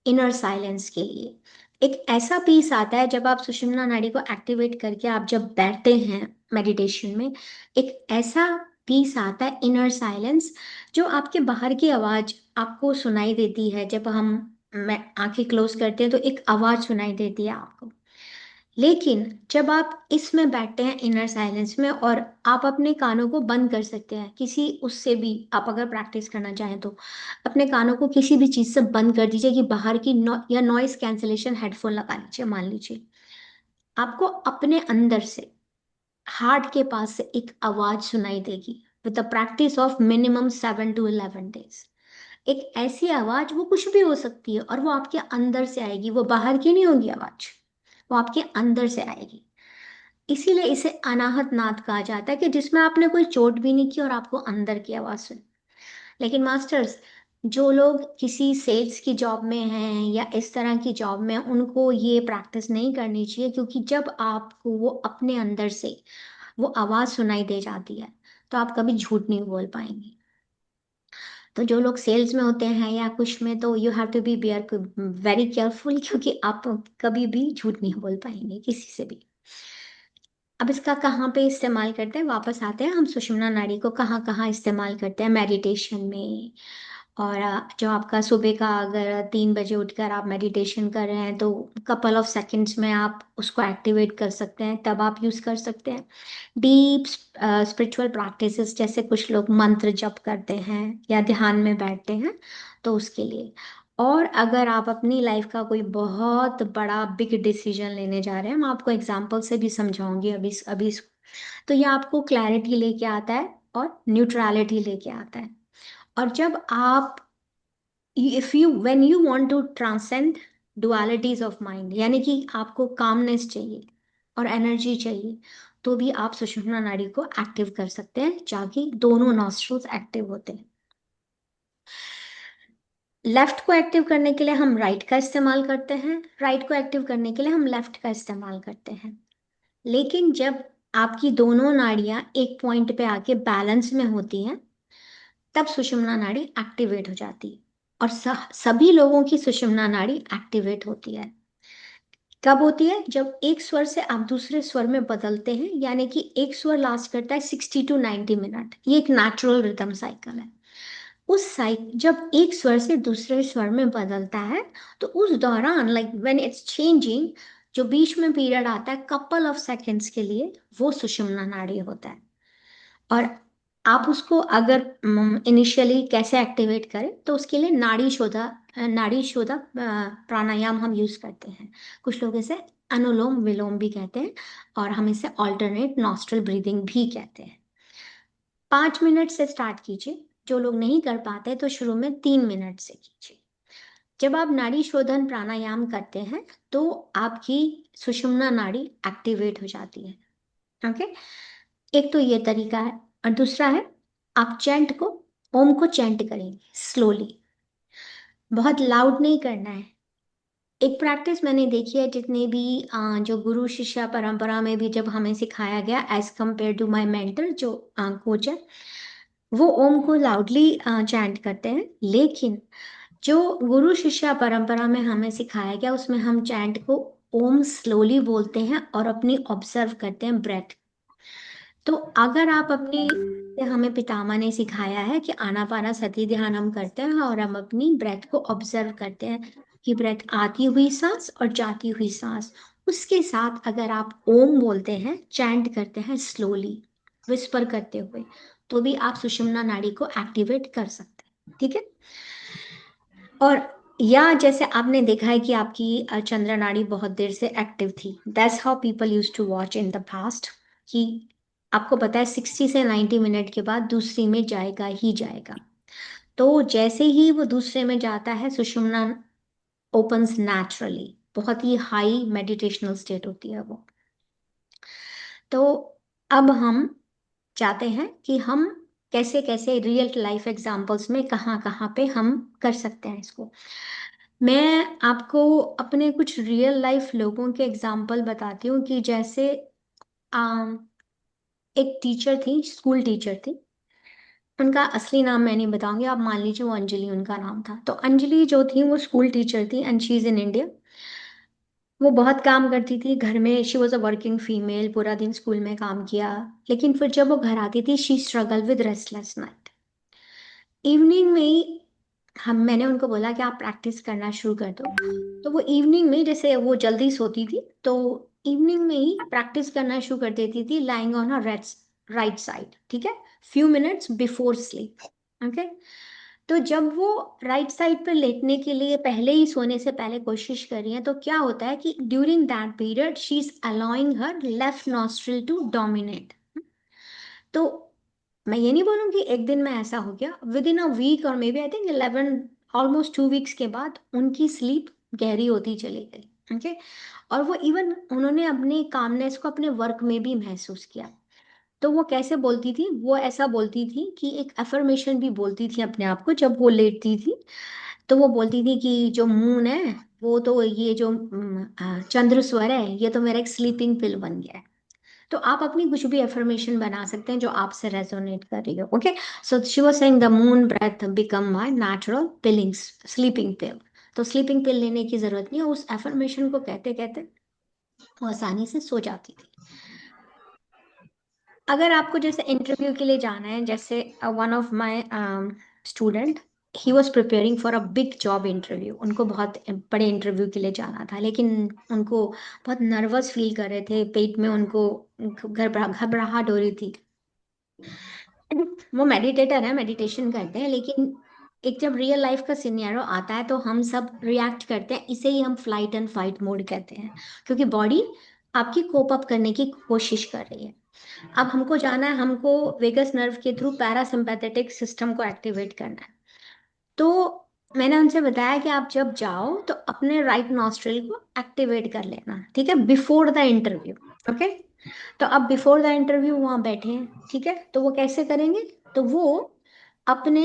इनर साइलेंस के लिए। एक ऐसा पीस आता है जब आप सुषुम्ना नाड़ी को एक्टिवेट करके आप जब बैठते हैं मेडिटेशन में, एक ऐसा पीस आता है, इनर साइलेंस, जो आपके बाहर की आवाज़ आपको सुनाई देती है। जब हम मैं आंखें क्लोज करते हैं तो एक आवाज़ सुनाई देती है आपको। लेकिन जब आप इसमें बैठते हैं इनर साइलेंस में, और आप अपने कानों को बंद कर सकते हैं किसी उससे भी, आप अगर प्रैक्टिस करना चाहें तो अपने कानों को किसी भी चीज़ से बंद कर दीजिए, कि बाहर की या नॉइस कैंसलेशन हेडफोन लगा लीजिए मान लीजिए। आपको अपने अंदर से, हार्ट के पास से एक आवाज़ सुनाई देगी, with the practice of minimum 7 to 11 days। एक ऐसी आवाज़, वो कुछ भी हो सकती है, और वो आपके अंदर से आएगी, वो बाहर की नहीं होगी आवाज़, वो आपके अंदर से आएगी। इसीलिए इसे अनाहत नाद कहा जाता है, कि जिसमें आपने कोई चोट भी नहीं की और आपको अंदर की आवाज सुनी। लेकिन मास्टर्स, जो लोग किसी सेल्स की जॉब में हैं या इस तरह की जॉब में हैं, उनको ये प्रैक्टिस नहीं करनी चाहिए, क्योंकि जब आपको वो अपने अंदर से वो आवाज़ सुनाई दे जाती है तो आप कभी झूठ नहीं बोल पाएंगे। तो जो लोग सेल्स में होते हैं या कुछ में, तो you have to be bear very careful, क्योंकि आप कभी भी झूठ नहीं बोल पाएंगे किसी से भी। अब इसका कहाँ पे इस्तेमाल करते हैं, वापस आते हैं हम सुषुम्ना नाड़ी को कहाँ कहाँ इस्तेमाल करते हैं मेडिटेशन में। और जो आपका सुबह का, अगर 3 बजे उठकर आप मेडिटेशन कर रहे हैं तो कपल ऑफ सेकंड्स में आप उसको एक्टिवेट कर सकते हैं, तब आप यूज़ कर सकते हैं। डीप स्पिरिचुअल प्रैक्टिसेस, जैसे कुछ लोग मंत्र जप करते हैं या ध्यान में बैठते हैं, तो उसके लिए। और अगर आप अपनी लाइफ का कोई बहुत बड़ा बिग डिसीजन लेने जा रहे हैं, मैं आपको एग्जांपल से भी समझाऊंगी अभी तो ये आपको क्लैरिटी लेके आता है और न्यूट्रलिटी लेके आता है। और जब आप, if you when you want to transcend dualities of mind, यानी कि आपको कामनेस चाहिए और एनर्जी चाहिए, तो भी आप सुषुम्ना नाड़ी को एक्टिव कर सकते हैं, ताकि दोनों नॉस्ट्रल्स एक्टिव होते हैं। लेफ्ट को एक्टिव करने के लिए हम राइट का इस्तेमाल करते हैं, राइट को एक्टिव करने के लिए हम लेफ्ट का इस्तेमाल करते हैं। लेकिन जब आपकी दोनों नाड़ियां एक पॉइंट पे आके बैलेंस में होती हैं, तब सुषुम्ना नाड़ी एक्टिवेट हो जाती है। और सभी लोगों की सुषुम्ना नाड़ी एक्टिवेट होती है। कब होती है, जब एक स्वर से आप दूसरे स्वर में बदलते हैं, यानी कि एक स्वर लास्ट करता है 60 to 90 मिनट, ये एक नेचुरल रिदम साइकिल है। उस साइक जब एक स्वर से दूसरे स्वर में बदलता है, तो उस दौरान, लाइक व्हेन इट्स चेंजिंग, जो बीच में पीरियड आता है कपल ऑफ सेकेंड्स के लिए, वो सुषुम्ना नाड़ी होता है। और आप उसको अगर इनिशियली कैसे एक्टिवेट करें, तो उसके लिए नाड़ी शोधा प्राणायाम हम यूज करते हैं। कुछ लोग इसे अनुलोम विलोम भी कहते हैं, और हम इसे ऑल्टरनेट नॉस्ट्रल ब्रीदिंग भी कहते हैं। 5 मिनट से स्टार्ट कीजिए, जो लोग नहीं कर पाते तो शुरू में 3 मिनट से कीजिए। जब आप नाड़ी शोधन प्राणायाम करते हैं, तो आपकी सुषुम्ना नाड़ी एक्टिवेट हो जाती है। ओके, एक तो ये तरीका है। और दूसरा है, आप चैंट को, ओम को चैंट करेंगे स्लोली, बहुत लाउड नहीं करना है। एक प्रैक्टिस मैंने देखी है, जितने भी जो गुरु शिष्य परंपरा में भी जब हमें सिखाया गया, as compare to my mentor जो कोच है, वो ओम को लाउडली चैंट करते हैं। लेकिन जो गुरु शिष्य परंपरा में हमें सिखाया गया, उसमें हम चैंट को ओम स्लोली बोलते हैं और अपनी ऑब्जर्व करते हैं ब्रेथ। तो अगर आप अपनी, हमें पितामह ने सिखाया है कि आनापाना सती ध्यान हम करते हैं और हम अपनी ब्रेथ को ऑब्जर्व करते हैं, कि ब्रेथ आती हुई सांस और जाती हुई सांस, उसके साथ अगर आप ओम बोलते हैं, चैंट करते हैं स्लोली, विस्पर करते हुए, तो भी आप सुषुम्ना नाड़ी को एक्टिवेट कर सकते हैं। ठीक है। और या जैसे आपने देखा है कि आपकी चंद्र नाड़ी बहुत देर से एक्टिव थी, that's how people use to watch in the past, कि आपको पता है 60 से 90 मिनट के बाद दूसरी में जाएगा ही जाएगा। तो जैसे ही वो दूसरे में जाता है, सुषुम्ना ओपन्स नेचुरली, बहुत ही हाई मेडिटेशनल स्टेट होती है वो। तो अब हम चाहते हैं कि हम कैसे कैसे रियल लाइफ एग्जांपल्स में कहाँ कहाँ पे हम कर सकते हैं इसको। मैं आपको अपने कुछ रियल लाइफ लोगों के एग्जांपल बताती हूँ, कि जैसे आम, एक टीचर थी, स्कूल टीचर थी। उनका असली नाम मैं नहीं बताऊंगी, आप मान लीजिए वो अंजलि उनका नाम था। तो अंजलि जो थी वो स्कूल टीचर थी, and she is in India. वो बहुत काम करती थी घर में, she was a working female, पूरा दिन स्कूल में काम किया। लेकिन फिर जब वो घर आती थी, she struggle with restless night. Evening में ही मैंने उनको बोला कि आप प्रैक्टिस करना शुरू कर दो। तो वो इवनिंग में, जैसे वो जल्दी सोती थी, तो इवनिंग में ही प्रैक्टिस करना शुरू कर देती थी, lying on her right side. ठीक है, few minutes before sleep. Okay. तो जब वो राइट साइड पर लेटने के लिए पहले ही, सोने से पहले कोशिश कर रही है, तो क्या होता है कि during that period she is allowing her left nostril to dominate. तो मैं ये नहीं बोलूँगी एक दिन में ऐसा हो गया, विद इन अ वीक और maybe I think 11 almost 2 weeks के बाद उनकी स्लीप गहरी होती चली गई। ओके। और वो इवन उन्होंने अपने कामनेस को अपने वर्क में भी महसूस किया। तो वो कैसे बोलती थी, वो ऐसा बोलती थी कि एक अफर्मेशन भी बोलती थी अपने आप को जब वो लेटती थी। तो वो बोलती थी कि जो मून है, वो तो ये जो चंद्र स्वर है, ये तो मेरा एक स्लीपिंग पिल बन गया है। तो आप अपनी कुछ भी अफर्मेशन बना सकते हैं जो आपसे रेजोनेट कर रही हो। Okay, so she was saying the moon breath become my natural pilling sleeping pill. तो स्लीपिंग पिल लेने की जरूरत नहीं है, उस अफर्मेशन को कहते कहते वो आसानी से सो जाती थी। अगर आपको जैसे इंटरव्यू के लिए जाना है, जैसे one of my student, he was preparing for a big job interview, उनको बहुत बड़े इंटरव्यू के लिए जाना था, लेकिन उनको बहुत नर्वस फील कर रहे थे, पेट में उनको घबराहट हो रही थी। वो मेडिटेटर है, मेडिटेशन करते हैं, लेकिन एक जब रियल लाइफ का सिनेरियो आता है तो हम सब रिएक्ट करते हैं, इसे ही हम फ्लाइट एंड फाइट मोड कहते हैं, क्योंकि बॉडी आपकी कोप अप करने की कोशिश कर रही है। अब हमको जाना है, हमको वेगस नर्व के थ्रू पैरासिम्पैथेटिक सिस्टम को एक्टिवेट करना है। तो मैंने उनसे बताया कि आप जब जाओ तो अपने राइट नॉस्ट्रिल को एक्टिवेट कर लेना, ठीक है, बिफोर द इंटरव्यू। ओके, तो अब बिफोर द इंटरव्यू वहां बैठे हैं, ठीक है, तो वो कैसे करेंगे, तो वो अपने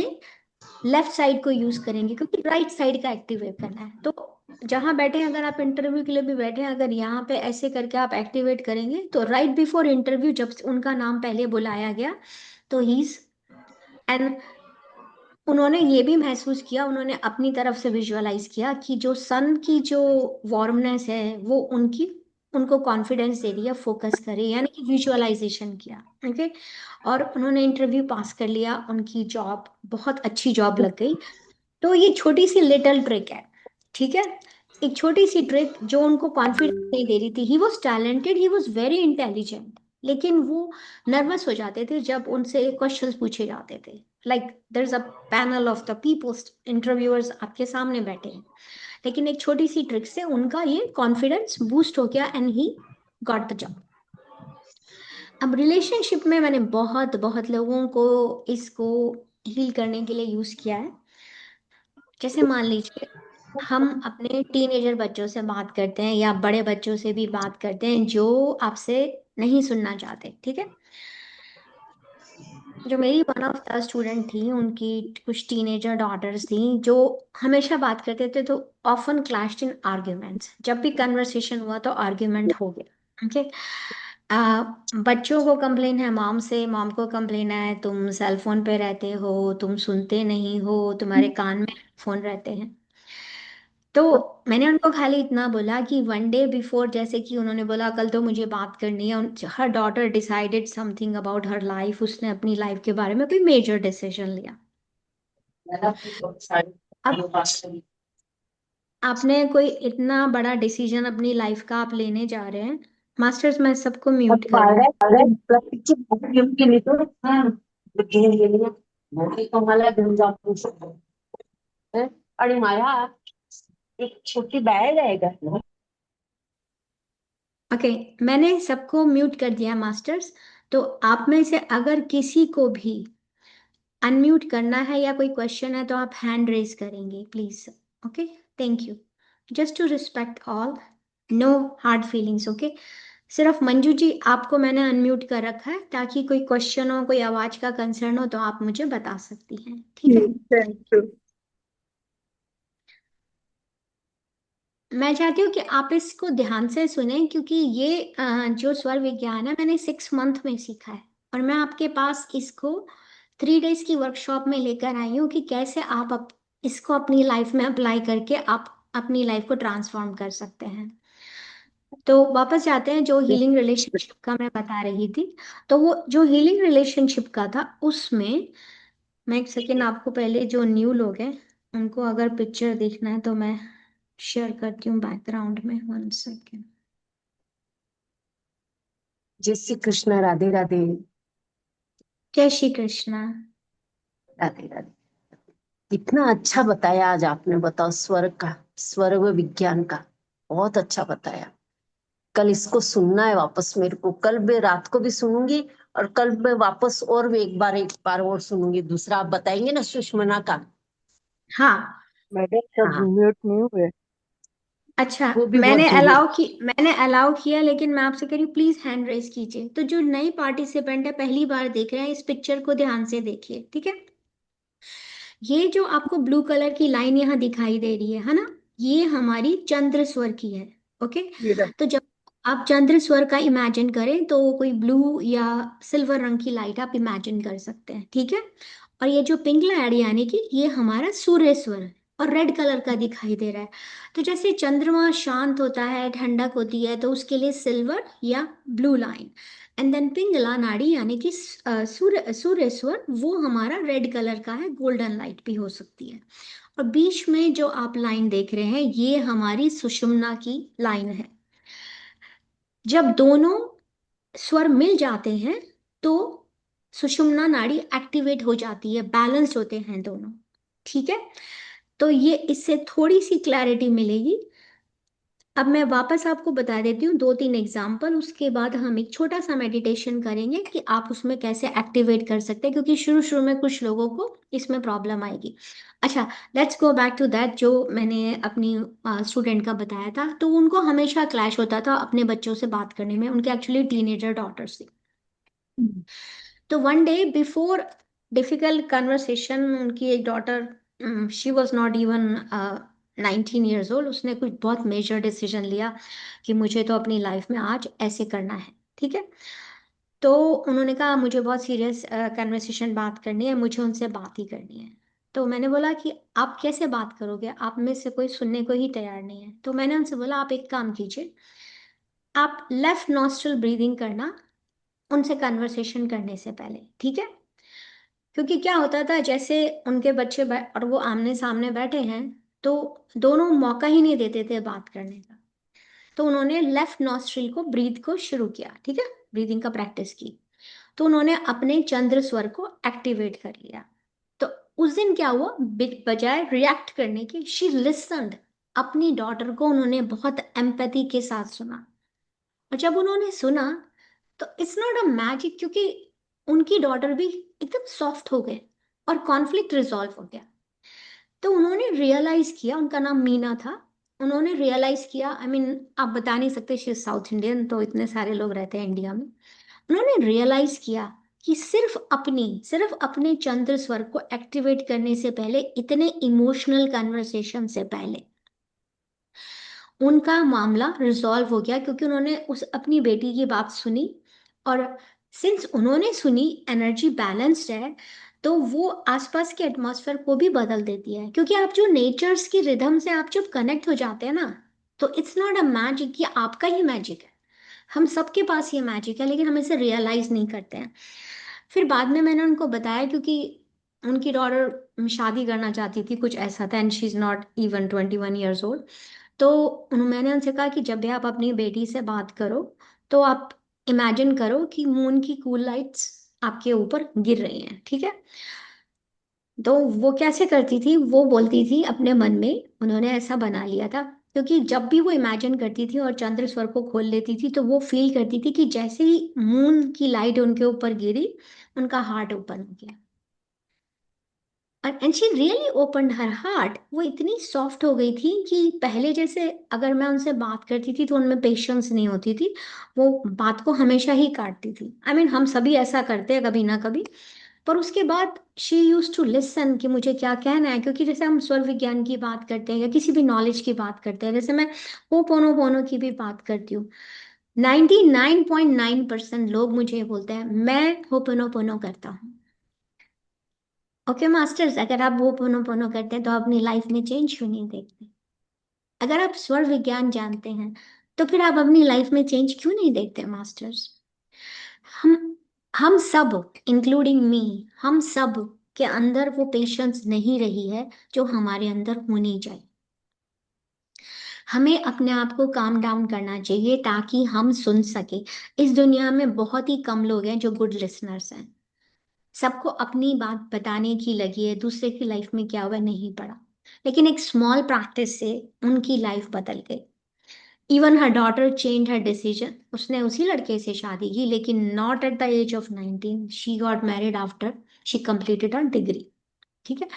लेफ्ट साइड को यूज करेंगे, क्योंकि राइट साइड का एक्टिवेट करना है। तो जहां बैठे हैं, अगर आप इंटरव्यू के लिए भी बैठे हैं, अगर यहाँ पे ऐसे करके आप एक्टिवेट करेंगे तो राइट बिफोर इंटरव्यू जब उनका नाम पहले बुलाया गया तो ही एंड उन्होंने ये भी महसूस किया, उन्होंने अपनी तरफ से विजुअलाइज किया कि जो सन की जो वार्मनेस है वो उनकी उनको कॉन्फिडेंस दे रही है, फोकस कर रही है, यानी कि विजुअलाइजेशन किया। ओके, और उन्होंने इंटरव्यू पास कर लिया, उनकी जॉब बहुत अच्छी जॉब लग गई। तो ये छोटी सी लिटिल ट्रिक है, ठीक है, एक छोटी सी ट्रिक जो उनको कॉन्फिडेंस नहीं दे रही थी। He was talented, he was very intelligent, लेकिन वो नर्वस हो जाते थे जब उनसे क्वेश्चंस पूछे जाते थे। Like there is a panel of the peoples, interviewers आपके सामने बैठे हैं, लेकिन एक छोटी सी ट्रिक से उनका ये कॉन्फिडेंस बूस्ट हो गया and he got the job. अब रिलेशनशिप में मैंने बहुत बहुत लोगों को इसको हील करने के लिए यूज किया है। जैसे मान लीजिए हम अपने टीनेजर बच्चों से बात करते हैं या बड़े बच्चों से भी बात करते हैं जो आपसे नहीं सुनना चाहते, ठीक है। जो मेरी वन ऑफ द स्टूडेंट थी, उनकी कुछ टीनेजर डॉटर्स थी जो हमेशा बात करते थे, तो ऑफन क्लैश्ड इन आर्ग्यूमेंट्स, जब भी कन्वर्सेशन हुआ तो आर्ग्यूमेंट हो गया। ओके, बच्चों को कंप्लेन है मॉम से, मॉम को कंप्लेन है तुम सेल फोन पे रहते हो, तुम सुनते नहीं हो, तुम्हारे कान में फोन रहते हैं। तो मैंने उनको खाली इतना बोला कि वन डे बिफोर, जैसे कि उन्होंने बोला कल तो मुझे बात करनी है, her daughter decided something about her life, उसने अपनी लाइफ के बारे में कोई मेजर डिसीजन लिया। अब आपने कोई इतना बड़ा डिसीजन अपनी लाइफ का आप लेने जा रहे हैं। मास्टर्स, मैं सबको म्यूट कर रही हूँ। आणि मला एक छोटी बॅग आहे का? ओके, मैंने सबको म्यूट कर दिया मास्टर्स। तो आप में से अगर किसी को भी अनम्यूट करना है या कोई क्वेश्चन है तो आप हैंड रेज करेंगे please. Okay, thank you, just to respect all, no hard feelings. Okay, सिर्फ मंजू जी आपको मैंने अनम्यूट कर रखा है ताकि कोई क्वेश्चन हो, कोई आवाज का कंसर्न हो तो आप मुझे बता सकती हैं, ठीक है। Thank you. मैं चाहती हूँ कि आप इसको ध्यान से सुने, क्योंकि ये जो स्वर विज्ञान है मैंने 6 मंथ में सीखा है, और मैं आपके पास इसको 3 डेज की वर्कशॉप में लेकर आई हूँ कि कैसे आप इसको अपनी लाइफ में अप्लाई करके आप अपनी लाइफ को ट्रांसफॉर्म कर सकते हैं। तो वापस जाते हैं, जो हीलिंग रिलेशनशिप का मैं बता रही थी, तो वो जो हीलिंग रिलेशनशिप का था उसमें मैं एक सेकेंड आपको, पहले जो न्यू लोग हैं उनको अगर पिक्चर देखना है तो मैं शेयर करती हूँ बैकग्राउंड में, 1 सेकेंड। जय श्री कृष्ण। राधे राधे। जय श्री कृष्णा। राधे राधे। इतना अच्छा बताया आज आपने, बताओ स्वर्ग का, स्वर्ग विज्ञान का बहुत अच्छा बताया। कल इसको सुनना है वापस मेरे को, कल मैं रात को भी सुनूंगी और कल मैं वापस और भी एक बार और सुनूंगी। दूसरा आप बताएंगे ना सुषमना का। हाँ, मैडम सब हाँ म्यूट नहीं हुए। अच्छा, वो भी बहुत जरूरी। मैंने अलाउ किया, लेकिन मैं आपसे कह रही हूँ प्लीज हैंड रेज कीजिए। तो जो नई पार्टिसिपेंट है, पहली बार देख रहे हैं, इस पिक्चर को ध्यान से देखिए, ठीक है। ये जो आपको ब्लू कलर की लाइन यहाँ दिखाई दे रही है ना, ये हमारी चंद्र स्वर की है। ओके। ये तो जब आप चंद्र स्वर का इमेजिन करें तो कोई ब्लू या सिल्वर रंग की लाइट आप इमेजिन कर सकते हैं, ठीक है। और ये जो पिंक लाइट यानी कि ये हमारा सूर्य स्वर है, और रेड कलर का दिखाई दे रहा है। तो जैसे चंद्रमा शांत होता है, ठंडक होती है, तो उसके लिए सिल्वर या blue line. And then Pingala नाड़ी यानी कि सूर्य सूर्य स्वर, वो हमारा रेड कलर का है, गोल्डन लाइट भी हो सकती है। और बीच में जो आप लाइन देख रहे हैं, ये हमारी सुषुम्ना की लाइन है। जब दोनों स्वर मिल जाते हैं तो सुषुम्ना नाड़ी एक्टिवेट हो जाती है, बैलेंस्ड होते हैं दोनों, ठीक है। तो ये इससे थोड़ी सी क्लैरिटी मिलेगी। अब मैं वापस आपको बता देती हूँ दो तीन एग्जाम्पल, उसके बाद हम एक छोटा सा मेडिटेशन करेंगे कि आप उसमें कैसे एक्टिवेट कर सकते हैं, क्योंकि शुरू शुरू में कुछ लोगों को इसमें प्रॉब्लम आएगी। अच्छा, let's go back to that. जो मैंने अपनी स्टूडेंट का बताया था, तो उनको हमेशा क्लैश होता था अपने बच्चों से बात करने में, उनके एक्चुअली टीनेजर डॉटर्स थी। तो one day before difficult conversation, उनकी एक daughter, she was not even 19 years old, उसने कुछ बहुत मेजर डिसीजन लिया कि मुझे तो अपनी लाइफ में आज ऐसे करना है, ठीक है। तो उन्होंने कहा मुझे बहुत सीरियस कन्वर्सेशन बात करनी है, मुझे उनसे बात ही करनी है। तो मैंने बोला कि आप कैसे बात करोगे, आप में से कोई सुनने को ही तैयार नहीं है। तो मैंने उनसे बोला आप एक काम कीजिए, आप लेफ्ट नॉस्ट्रल ब्रीदिंग करना उनसे कन्वर्सेशन करने से पहले, ठीक है। क्योंकि क्या होता था, जैसे उनके बच्चे और वो आमने सामने बैठे हैं, तो दोनों मौका ही नहीं देते थे बात करने का। तो उन्होंने लेफ्ट नॉस्ट्रिल को ब्रीथ को शुरू किया, ठीक है, ब्रीदिंग का प्रैक्टिस की। तो उन्होंने अपने चंद्र स्वर को एक्टिवेट कर लिया। तो उस दिन क्या हुआ, बजाय रिएक्ट करने के, शी लिसन्ड। अपनी डॉटर को उन्होंने बहुत एम्पैथी के साथ सुना। और जब उन्होंने सुना, तो इट्स नॉट अ मैजिक, क्योंकि उनकी डॉटर भी एकदम सॉफ्ट हो गए और कॉन्फ्लिक्ट रिजॉल्व हो गया। तो उन्होंने रियलाइज किया, उनका नाम मीना था। उन्होंने रियलाइज किया, आई मीन आप बता नहीं सकते, शी साउथ इंडियन, तो इतने सारे लोग रहते हैं इंडिया में। उन्होंने रियलाइज किया कि सिर्फ अपने चंद्र स्वर को एक्टिवेट करने से पहले, इतने इमोशनल कन्वर्सेशन से पहले, उनका मामला रिजॉल्व हो गया, क्योंकि उन्होंने उस अपनी बेटी की बात सुनी। और सिंस उन्होंने सुनी, एनर्जी बैलेंस्ड है, तो वो आसपास के एटमॉस्फेयर को भी बदल देती है। क्योंकि आप जो नेचर्स की रिदम से आप जब कनेक्ट हो जाते हैं ना, तो इट्स नॉट अ मैजिक, ये आपका ही मैजिक है। हम सबके पास ये मैजिक है, लेकिन हम इसे रियलाइज नहीं करते हैं। फिर बाद में मैंने उनको बताया, क्योंकि उनकी डॉटर शादी करना चाहती थी, कुछ ऐसा था, and she is not even 21 years old। तो मैंने उनसे कहा कि जब भी आप अपनी बेटी से बात करो, तो आप इमेजिन करो कि मून की कूल लाइट्स आपके ऊपर गिर रही हैं, ठीक है। तो वो कैसे करती थी, वो बोलती थी अपने मन में, उन्होंने ऐसा बना लिया था, क्योंकि जब भी वो इमेजिन करती थी और चंद्र स्वर को खोल लेती थी, तो वो फील करती थी कि जैसे ही मून की लाइट उनके ऊपर गिरी, उनका हार्ट ओपन हो गया। And she really opened her heart. वो इतनी सॉफ्ट हो गई थी कि पहले जैसे अगर मैं उनसे बात करती थी तो उनमें पेशेंस नहीं होती थी, वो बात को हमेशा ही काटती थी। आई मीन हम सभी ऐसा करते हैं कभी ना कभी। पर उसके बाद शी यूज टू लिसन कि मुझे क्या कहना है। क्योंकि जैसे हम स्वर विज्ञान की बात करते हैं या किसी भी नॉलेज की बात करते हैं, जैसे मैं पोनो की भी बात करती हूँ, 99.9% लोग मुझे ये बोलते हैं मैं होपोनोपोनो करता हूँ। ओके मास्टर्स, अगर आप पोनो करते हैं तो आप अपनी लाइफ में चेंज क्यों नहीं देखते? अगर आप स्वर विज्ञान जानते हैं, तो फिर आप अपनी लाइफ में चेंज क्यों नहीं देखते मास्टर्स? हम हम सब, इंक्लूडिंग मी, हम सब के अंदर वो पेशेंस नहीं रही है जो हमारे अंदर होनी चाहिए। हमें अपने आप को काम डाउन करना चाहिए ताकि हम सुन सके। इस दुनिया में बहुत ही कम लोग हैं जो गुड लिसनर्स हैं। सबको अपनी बात बताने की लगी है, दूसरे की लाइफ में क्या हुआ नहीं पड़ा। लेकिन एक स्मॉल प्रैक्टिस से उनकी लाइफ बदल गई। Even her daughter change her decision. उसने उसी लड़के से शादी की, लेकिन not at the age of 19, she got married after she completed her degree, ठीक है।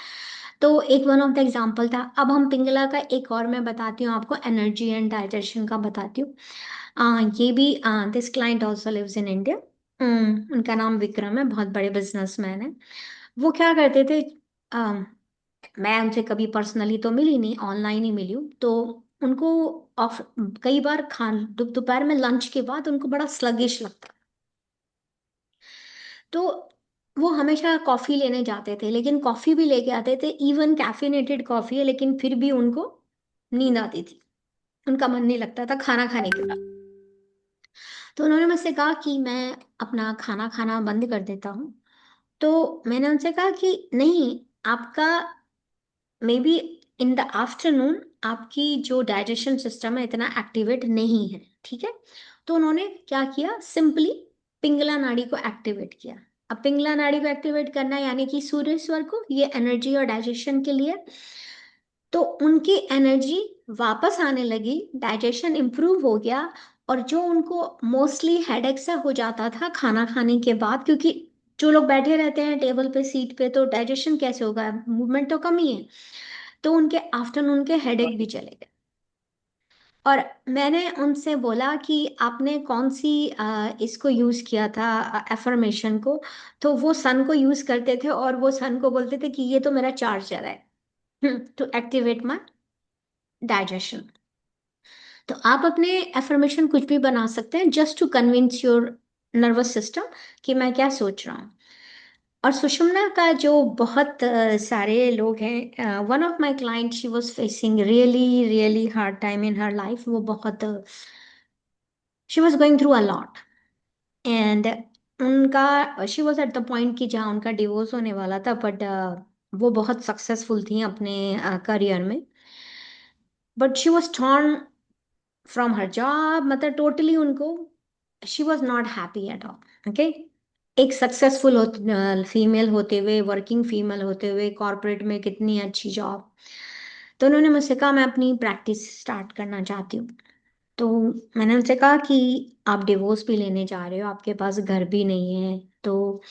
तो एक वन ऑफ द एग्जाम्पल था। अब हम पिंगला का एक और मैं बताती हूँ आपको, एनर्जी एंड डाइजेशन का बताती हूँ। ये भी, this client also lives in India. उनका नाम विक्रम है, बहुत बड़े बिजनेसमैन है। वो क्या करते थे, अम, मैं उनसे कभी पर्सनली तो मिली नहीं, ऑनलाइन ही मिली हूँ। तो उनको ऑफ कई बार खान दोपहर में लंच के बाद उनको बड़ा स्लगिश लगता। तो वो हमेशा कॉफी लेने जाते थे, लेकिन कॉफी भी लेके आते थे, इवन कैफिनेटेड कॉफी है, लेकिन फिर भी उनको नींद आती थी, उनका मन नहीं लगता था खाना खाने के बाद। तो उन्होंने मुझसे कहा कि मैं अपना खाना खाना बंद कर देता हूँ। तो मैंने उनसे कहा कि नहीं, आपका may be in the afternoon आपकी जो डाइजेशन सिस्टम है इतना एक्टिवेट नहीं है, ठीक है। तो उन्होंने क्या किया, सिंपली पिंगला नाड़ी को एक्टिवेट किया। अब पिंगला नाड़ी को एक्टिवेट करना यानी कि सूर्य स्वर को, ये एनर्जी और डाइजेशन के लिए। तो उनकी एनर्जी वापस आने लगी, डाइजेशन इंप्रूव हो गया। और जो उनको मोस्टली हेडेक सा हो जाता था खाना खाने के बाद, क्योंकि जो लोग बैठे रहते हैं टेबल पे सीट पे, तो डाइजेशन कैसे होगा, मूवमेंट तो कम ही है। तो उनके आफ्टरनून के हेडेक भी चले गए। और मैंने उनसे बोला कि आपने कौन सी इसको यूज किया था, एफर्मेशन को। तो वो सन को यूज करते थे, और वो सन को बोलते थे कि ये तो मेरा चार्जर है टू एक्टिवेट माई डाइजेशन। तो आप अपने एफर्मेशन कुछ भी बना सकते हैं, just to convince your nervous system कि मैं क्या सोच रहा हूँ। और सुषुम्ना का जो बहुत सारे लोग हैं, one of my client, she was facing really really hard time in her life. वो बहुत, she was going through a lot. And उनका, she was at the point कि जहाँ उनका डिवोर्स होने वाला था, बट वो बहुत सक्सेसफुल थी अपने करियर में। But she was torn from her job, मतलब टोटली उनको, she was not happy at all, okay. एक सक्सेसफुल फीमेल होते हुए, वर्किंग फीमेल होते हुए, कॉर्पोरेट में कितनी अच्छी जॉब। तो उन्होंने मुझसे कहा मैं अपनी प्रैक्टिस स्टार्ट करना चाहती हूँ। तो मैंने उनसे कहा कि आप डिवोर्स भी लेने जा रहे हो, आपके पास घर भी नहीं है, तो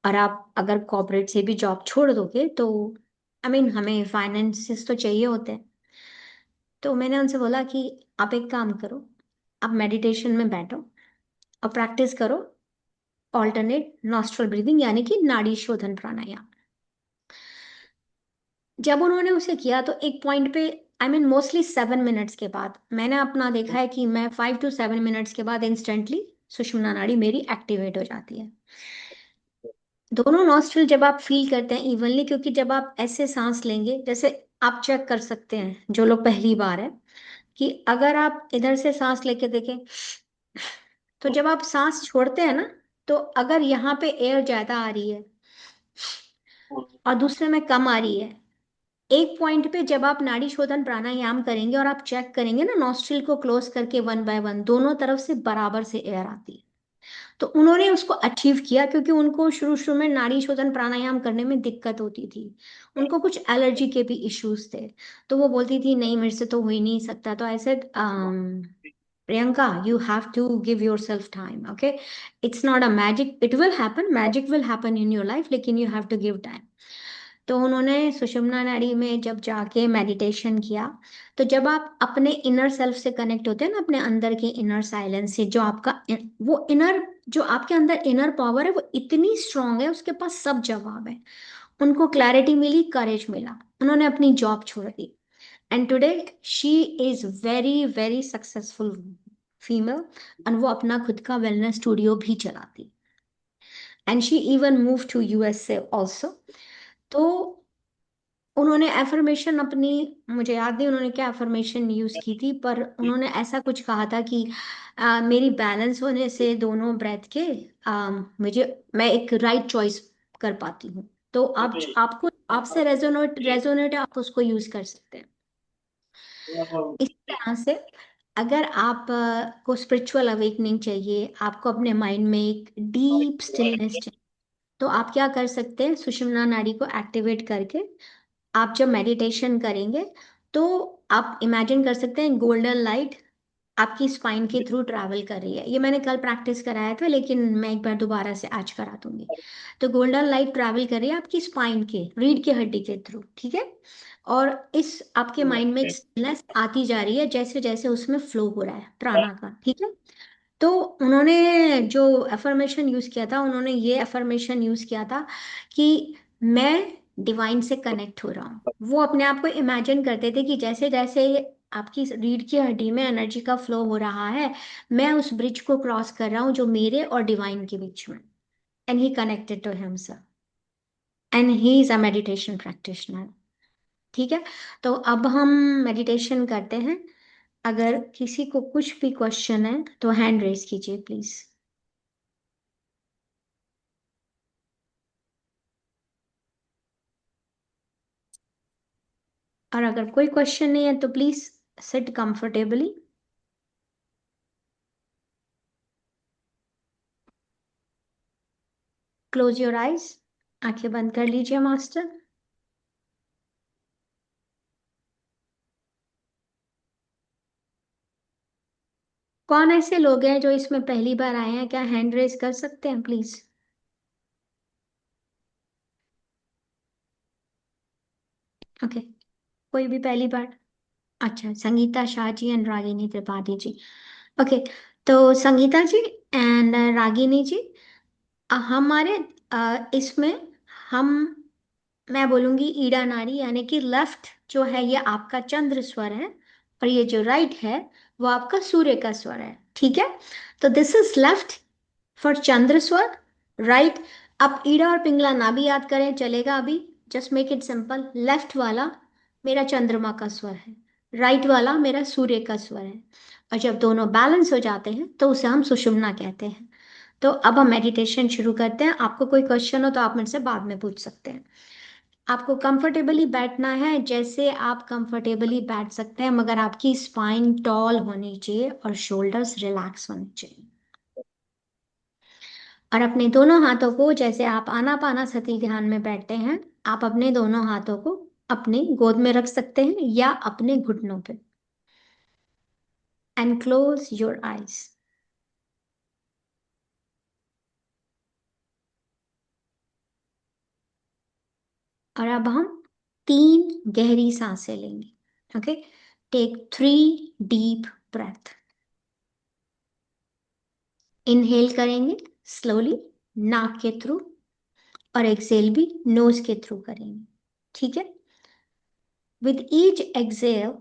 और आप अगर कॉर्पोरेट से भी जॉब छोड़ दोगे तो आई मीन हमें फाइनेंसिस तो चाहिए होते हैं। तो मैंने उनसे बोला कि आप एक काम करो, आप मेडिटेशन में बैठो और प्रैक्टिस करो ऑल्टरनेट नॉस्ट्रल ब्रीदिंग, यानी कि नाड़ी शोधन प्राणायाम। जब उन्होंने उसे किया तो एक पॉइंट पे, आई मीन मोस्टली 7 मिनट्स के बाद, मैंने अपना देखा है कि मैं 5 to 7 मिनट्स के बाद इंस्टेंटली सुषुम्ना नाड़ी मेरी एक्टिवेट हो जाती है। दोनों नॉस्ट्रल जब आप फील करते हैं इवनली, क्योंकि जब आप ऐसे सांस लेंगे, जैसे आप चेक कर सकते हैं जो लोग पहली बार है, कि अगर आप इधर से सांस लेके देखें, तो जब आप सांस छोड़ते हैं ना, तो अगर यहाँ पे एयर ज्यादा आ रही है और दूसरे में कम आ रही है, एक पॉइंट पे जब आप नाड़ी शोधन प्राणायाम करेंगे और आप चेक करेंगे ना नॉस्ट्रिल को क्लोज करके, वन बाय वन दोनों तरफ से बराबर से एयर आती है। तो उन्होंने उसको अचीव किया, क्योंकि उनको शुरू शुरू में नाड़ी शोधन प्राणायाम करने में दिक्कत होती थी। उनको कुछ एलर्जी के भी इश्यूज थे। तो वो बोलती थी नहीं मेरे से तो हो ही नहीं सकता। तो I said, Priyanka, you have to give yourself time, okay? It's not a magic, it will happen, magic will happen in your life, लेकिन you have to give time। तो उन्होंने सुषुम्ना नाड़ी में जब जाके मेडिटेशन किया, तो जब आप अपने इनर सेल्फ से कनेक्ट होते हैं ना, अपने अंदर के इनर साइलेंस से, जो आपका वो इनर, जो आपके अंदर इनर पावर है, वो इतनी स्ट्रांग है, उसके पास सब जवाब है। उनको क्लैरिटी मिली, करेज मिला, उन्होंने अपनी जॉब छोड़ दी। And today she is very very successful female, और वो अपना खुद का वेलनेस स्टूडियो भी चलाती। And she even move to USA also. तो उन्होंने एफर्मेशन अपनी, मुझे याद नहीं उन्होंने क्या एफर्मेशन यूज की थी, पर उन्होंने ऐसा कुछ कहा था कि मेरी बैलेंस होने से दोनों ब्रेथ के, मुझे, मैं एक राइट चॉइस कर पाती हूँ। तो आप, आपको आपसे रेजोनेट रेजोनेट है, आप उसको यूज कर सकते हैं। इस तरह से अगर आप को स्पिरिचुअल अवेकनिंग चाहिए, आपको अपने माइंड में एक डीप स्टिलनेस चाहिए, तो आप क्या कर सकते हैं, सुषुम्ना नाड़ी को एक्टिवेट करके आप जब मेडिटेशन करेंगे, तो आप इमेजिन कर सकते हैं गोल्डन लाइट आपकी स्पाइन के थ्रू ट्रैवल कर रही है। ये मैंने कल प्रैक्टिस कराया था, लेकिन मैं एक बार दोबारा से आज करा दूंगी। तो गोल्डन लाइट ट्रैवल कर रही है आपकी स्पाइन के, रीढ़ की हड्डी के थ्रू, ठीक है। और इस आपके माइंड में एक स्टिलनेस आती जा रही है जैसे जैसे उसमें फ्लो हो रहा है प्राणा का, ठीक है। तो उन्होंने जो अफर्मेशन यूज किया था, उन्होंने ये अफर्मेशन यूज किया था कि मैं डिवाइन से कनेक्ट हो रहा हूँ। वो अपने आप को इमेजिन करते थे कि जैसे जैसे आपकी रीढ़ की हड्डी में एनर्जी का फ्लो हो रहा है, मैं उस ब्रिज को क्रॉस कर रहा हूँ जो मेरे और डिवाइन के बीच में। And he connected to himself, and he is a meditation practitioner, ठीक है। तो अब हम मेडिटेशन करते हैं। अगर किसी को कुछ भी क्वेश्चन है तो हैंड रेज कीजिए प्लीज। और अगर कोई क्वेश्चन नहीं है तो please sit comfortably. Close your eyes, आंखें बंद कर लीजिए मास्टर। कौन ऐसे लोग हैं जो इसमें पहली बार आए हैं? क्या हैंड रेज कर सकते हैं प्लीज? ओके, कोई भी पहली बार? अच्छा, संगीता शाह जी एंड रागिनी त्रिपाठी जी। ओके, तो संगीता जी एंड रागिनी जी, हमारे इसमें हम, मैं बोलूंगी ईड़ा नाड़ी, यानी कि लेफ्ट जो है ये आपका चंद्र स्वर है, और ये जो राइट है वो आपका सूर्य का स्वर है, ठीक है। तो दिस इज लेफ्ट फॉर चंद्र स्वर, राइट। आप ईड़ा और पिंगला ना भी याद करें चलेगा अभी, just make it simple. Left वाला मेरा चंद्रमा का स्वर है, राइट वाला मेरा सूर्य का स्वर है। और जब दोनों बैलेंस हो जाते हैं तो उसे हम सुषुम्ना कहते हैं। तो अब हम मेडिटेशन शुरू करते हैं। आपको कोई क्वेश्चन हो तो आप मुझसे बाद में पूछ सकते हैं। आपको कंफर्टेबली बैठना है, जैसे आप कंफर्टेबली बैठ सकते हैं, मगर आपकी स्पाइन टॉल होनी चाहिए और शोल्डर्स रिलैक्स होने चाहिए। और अपने दोनों हाथों को, जैसे आप आनापानासति ध्यान में बैठते हैं, आप अपने दोनों हाथों को अपनी गोद में रख सकते हैं या अपने घुटनों पे। And close your eyes. और अब हम 3 गहरी सांसें लेंगे। Okay, take 3 deep breath. Inhale करेंगे स्लोली नाक के थ्रू, और एक्सेल भी नोज के थ्रू करेंगे, ठीक है। विद ईच एक्सेल,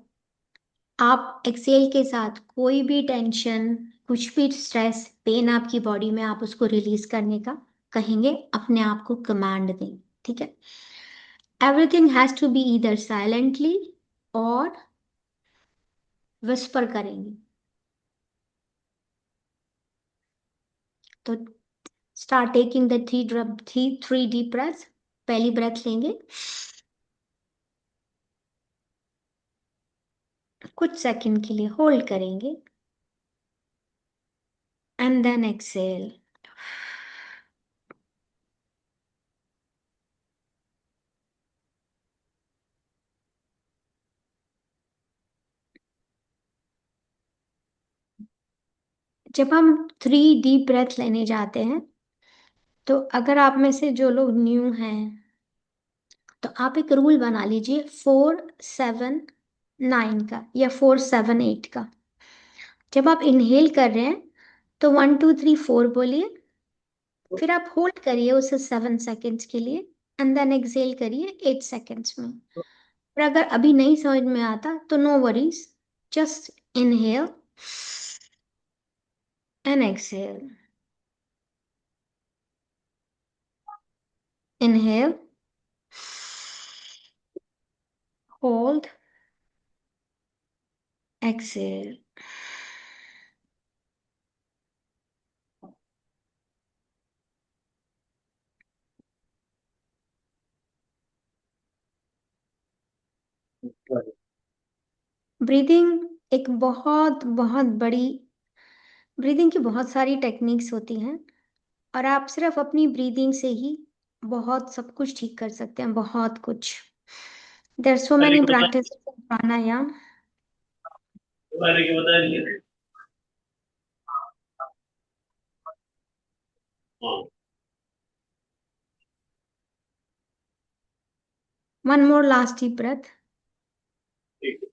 आप एक्सेल के साथ कोई भी टेंशन, कुछ भी स्ट्रेस, पेन आपकी बॉडी में, आप उसको रिलीज करने का कहेंगे, अपने आप को कमांड दें, ठीक है। Everything has to be either silently और विस्पर करेंगे। तो start taking the three deep breath. पहली ब्रेथ लेंगे, कुछ सेकंड के लिए होल्ड करेंगे, एंड देन एक्सेल। जब हम 3 डीप ब्रेथ लेने जाते हैं, तो अगर आप में से जो लोग न्यू हैं, तो आप एक रूल बना लीजिए 4-7-9 का या 4-7-8 का। जब आप इनहेल कर रहे हैं तो 1-2-3-4 बोलिए, फिर आप होल्ड करिए उसे 7 सेकेंड्स के लिए, एंड देन एक्सेल करिए 8 सेकेंड्स में। और अगर अभी नहीं समझ में आता तो no worries, just inhale and exhale. Inhale, hold, exhale. Breathing एक बहुत बहुत बड़ी, ब्रीदिंग की बहुत सारी टेक्निक्स होती हैं, और आप सिर्फ अपनी ब्रीदिंग से ही बहुत सब कुछ ठीक कर सकते हैं, बहुत कुछ। देयर सो अरे मेनी को बता प्रैक्टिस प्राणायाम। अरे को बता रही है हाँ। One more last deep breath. ठीक है।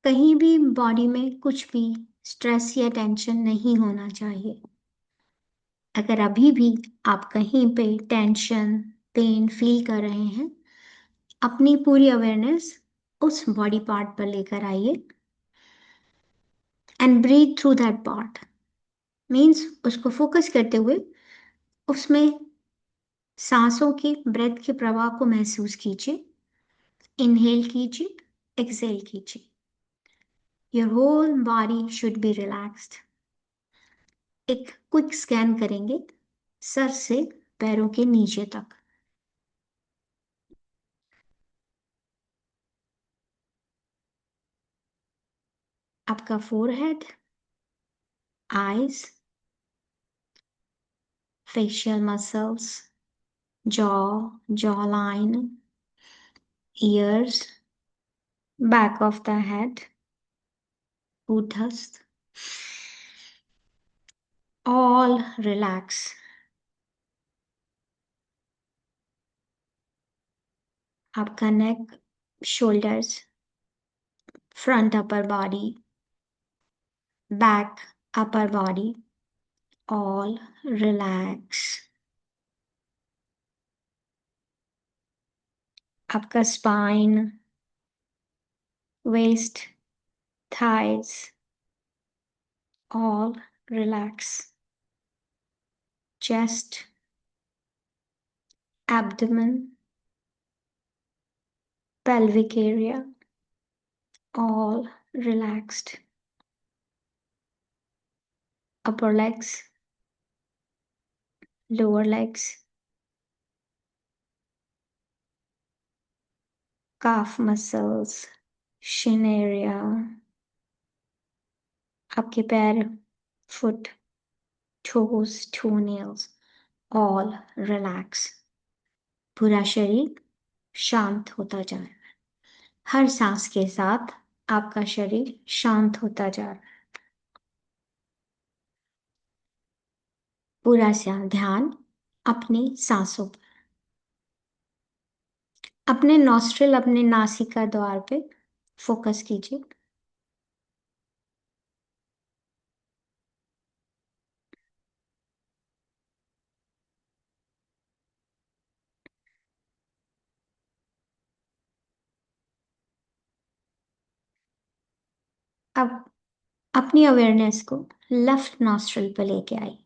कहीं भी बॉडी में कुछ भी स्ट्रेस या टेंशन नहीं होना चाहिए। अगर अभी भी आप कहीं पे टेंशन, पेन फील कर रहे हैं, अपनी पूरी अवेयरनेस उस बॉडी पार्ट पर लेकर आइए and breathe through that part. Means उसको फोकस करते हुए उसमें सांसों के ब्रेथ के प्रवाह को महसूस कीजिए। इनहेल कीजिए, एक्सहेल कीजिए। Your whole body should be relaxed. एक क्विक स्कैन करेंगे सर से पैरों के नीचे तक। आपका forehead, eyes, facial muscles, jaw, jaw line, ears, back of the head, कूटस्थ, all relax. आपका neck, shoulders, front upper body, back upper body, all relax. आपका spine, waist, thighs, all relax. Chest, abdomen, pelvic area, all relaxed. Upper legs, lower legs, calf muscles, shin area, आपके पैर, foot, toes, toenails, all relax. पूरा शरीर शांत होता जा रहा है। हर सांस के साथ आपका शरीर शांत होता जा रहा है। पूरा सा ध्यान अपनी सांसों पर, अपने नॉस्ट्रिल, अपने नासिका द्वार पे फोकस कीजिए। अब अपनी अवेयरनेस को लेफ्ट नॉस्ट्रिल पे लेके आई।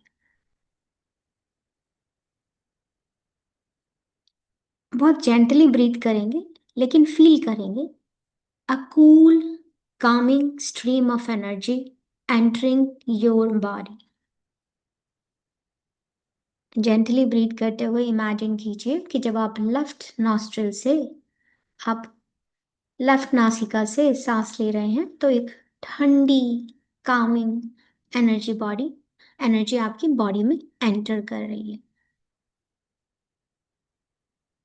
बहुत जेंटली ब्रीथ करेंगे, लेकिन फील करेंगे a cool calming stream of energy entering your body. Gently breathe करते हुए इमेजिन कीजिए कि जब आप लेफ्ट नॉस्ट्रिल से, आप लेफ्ट नासिका से सांस ले रहे हैं तो एक ठंडी कामिंग एनर्जी आपकी बॉडी में एंटर कर रही है।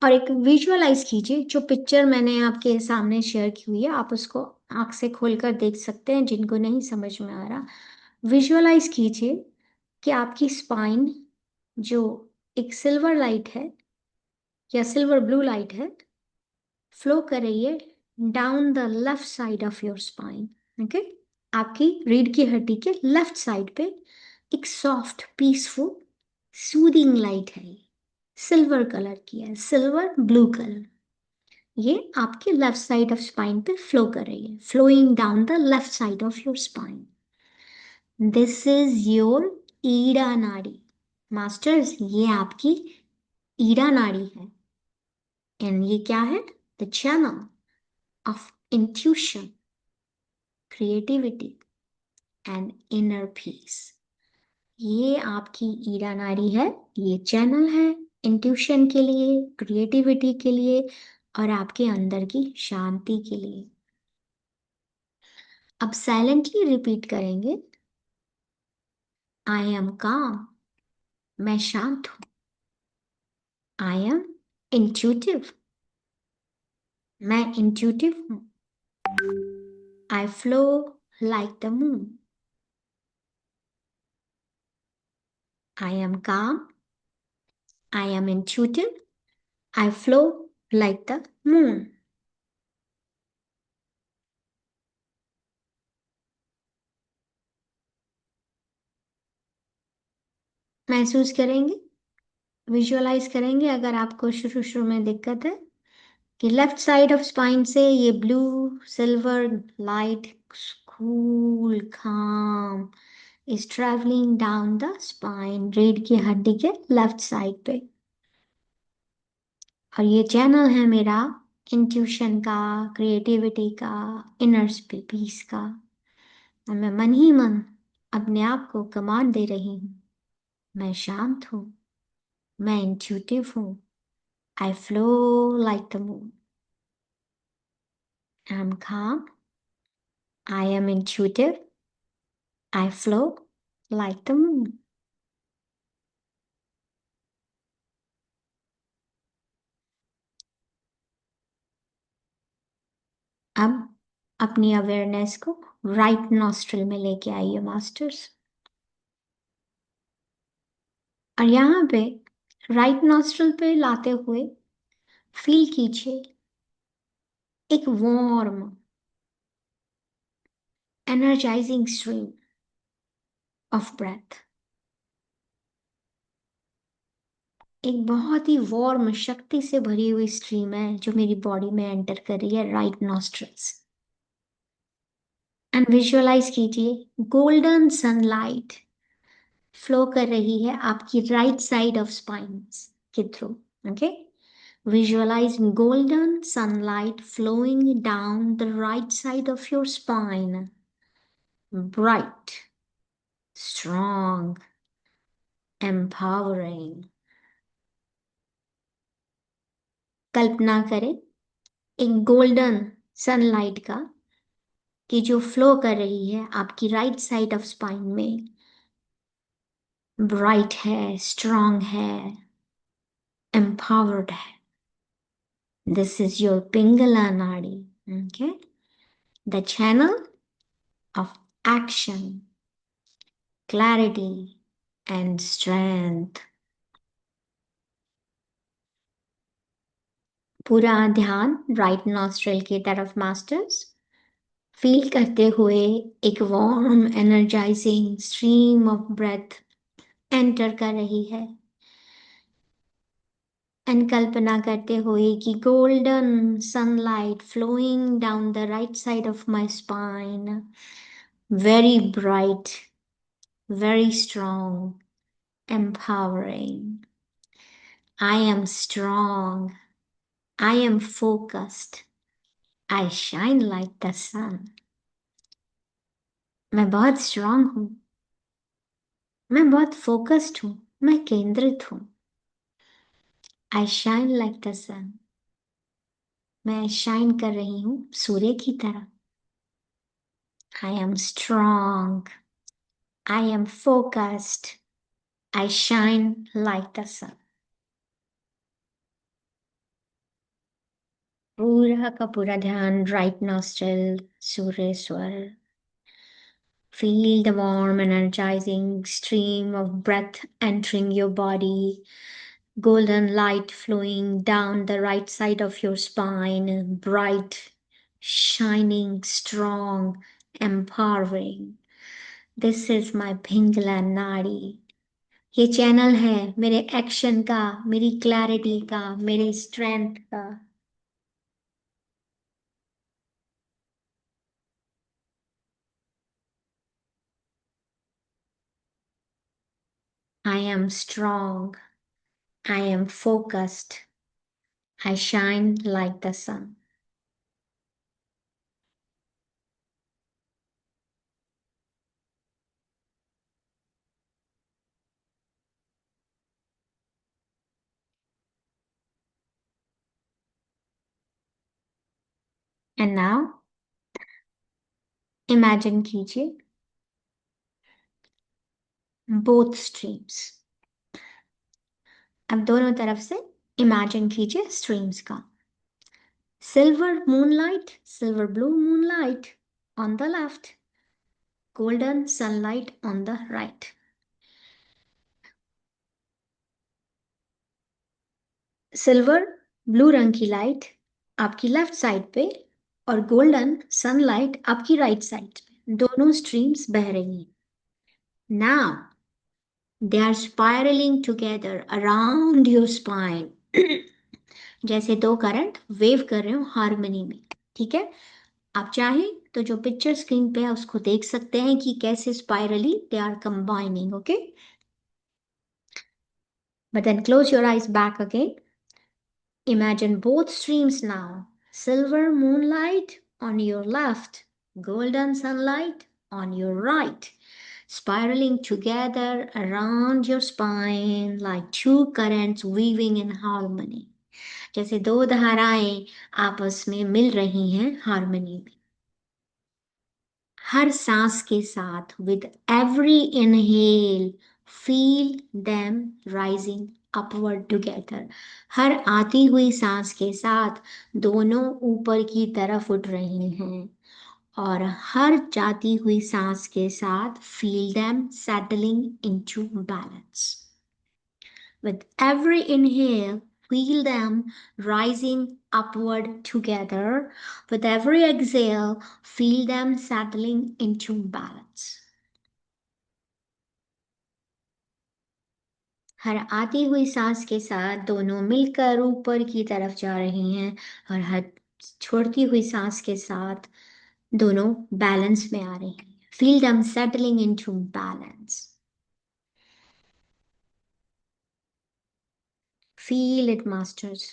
और एक विजुअलाइज कीजिए, जो पिक्चर मैंने आपके सामने शेयर की हुई है आप उसको आंख से खोलकर देख सकते हैं, जिनको नहीं समझ में आ रहा। विजुअलाइज कीजिए कि आपकी स्पाइन जो एक सिल्वर लाइट है या सिल्वर ब्लू लाइट है, फ्लो कर रही है down the left side of your spine. Okay, आपकी रीढ़ की हड्डी के लेफ्ट साइड पे एक सॉफ्ट पीसफुल सूदिंग लाइट है, सिल्वर कलर की है, सिल्वर ब्लू कलर। ये आपके लेफ्ट साइड ऑफ स्पाइन पे फ्लो कर रही है, flowing down the left side of your spine. This is your Ida नाड़ी। मास्टर्स, ये आपकी ईड़ा नाड़ी है। एंड ये क्या है? The channel of intuition, creativity and inner peace. ये आपकी ईरा नाड़ी है, ये चैनल है इंट्यूशन के लिए, क्रिएटिविटी के लिए और आपके अंदर की शांति के लिए। अब साइलेंटली रिपीट करेंगे, आई एम काम, मैं शांत हूं। आई एम इंट्यूटिव, मैं इंट्यूटिव हूं। I flow like the moon, I am calm, I am intuitive, I flow like the moon. महसूस करेंगे, विजुअलाइज करेंगे। अगर आपको शुरू शुरू में दिक्कत है कि लेफ्ट साइड ऑफ स्पाइन से ये ब्लू सिल्वर लाइट, कूल काम is travelling down the spine, रीढ़ की हड्डी के लेफ्ट साइड पे। और ये चैनल है मेरा इंट्यूशन का, क्रिएटिविटी का, इनर पीस का। और मैं मन ही मन अपने आप को कमांड दे रही हूँ, मैं शांत हूँ, मैं इंट्यूटिव हूँ, आई flow like the moon, I M calm, I am intuitive, I flow like the moon. अब अपनी अवेयरनेस को राइट नॉस्ट्रिल में लेके आइए मास्टर्स। और यहाँ पे राइट नॉस्ट्रिल पे लाते हुए फील कीजिए एक warm energising stream of breath. एक बहुत ही वार्म शक्ति से भरी हुई स्ट्रीम है जो मेरी बॉडी में एंटर कर रही है राइट नॉस्ट्रिल्स। एंड विजुअलाइज कीजिए गोल्डन सनलाइट फ्लो कर रही है आपकी राइट साइड ऑफ स्पाइन के through. Okay, visualise golden sunlight flowing down the right side of your spine, bright, strong, empowering. कल्पना करें एक गोल्डन सनलाइट का कि जो फ्लो कर रही है आपकी राइट साइड ऑफ स्पाइन में, ब्राइट है, स्ट्रॉन्ग है, empowered है। This is your Pingala Nadi, okay? The channel of action, clarity, and strength. पूरा ध्यान राइट नॉस्ट्रल की तरफ मास्टर्स, फील करते हुए एक warm energising stream of breath enter कर रही है। एंड कल्पना करते हुए कि golden sunlight flowing down the right side of my spine, very bright, very strong, empowering. I am strong. I am focused. I shine like the sun. मैं बहुत strong हूँ, मैं बहुत फोकस्ड हूँ, मैं केंद्रित हूँ। I shine like the sun. मैं शाइन कर रही हूँ सूर्य की तरह। I am strong. I am focused. I shine like the sun. पूरा का पूरा ध्यान राइट नॉस्ट्रिल, सूर्य स्वर। Feel the warm, energizing stream of breath entering your body, golden light flowing down the right side of your spine, bright, shining, strong, empowering. This is my Pingala Nadi. ये channel है मेरे action का, मेरी clarity का, मेरे strength का। I am strong. I am focused. I shine like the sun. And now imagine कीजिए both streams. अब दोनों तरफ से इमेजिन कीजिए स्ट्रीम्स का. Silver blue moonlight on the left, golden sunlight on the right. Silver blue रंग की light आपकी लेफ्ट साइड पे और गोल्डन सनलाइट आपकी राइट साइड पे, दोनों स्ट्रीम्स बह रही हैं. Now they are spiraling together around your spine. जैसे दो करंट वेव कर रहे हो हारमोनी में. ठीक है, आप चाहें तो जो पिक्चर स्क्रीन पे है उसको देख सकते हैं कि कैसे spirally they are combining. Okay, but then close your eyes back again. Imagine both streams now. Silver moonlight on your left, golden sunlight on your right, spiraling together around your spine like two currents weaving in harmony. जैसे दो धाराएं आपस में मिल रही हैं harmony में. हर सांस के साथ with every inhale feel them rising upward together. हर आती हुई सांस के साथ दोनों ऊपर की तरफ उठ रही हैं और हर जाती हुई सांस के साथ feel them settling into balance. With every inhale, feel them rising upward together. With every exhale, feel them settling into balance. हर आती हुई सांस के साथ दोनों मिलकर ऊपर की तरफ जा रही हैं और हर छोड़ती हुई सांस के साथ दोनों बैलेंस में आ रही हैं. Feel them settling into balance. Feel it, masters.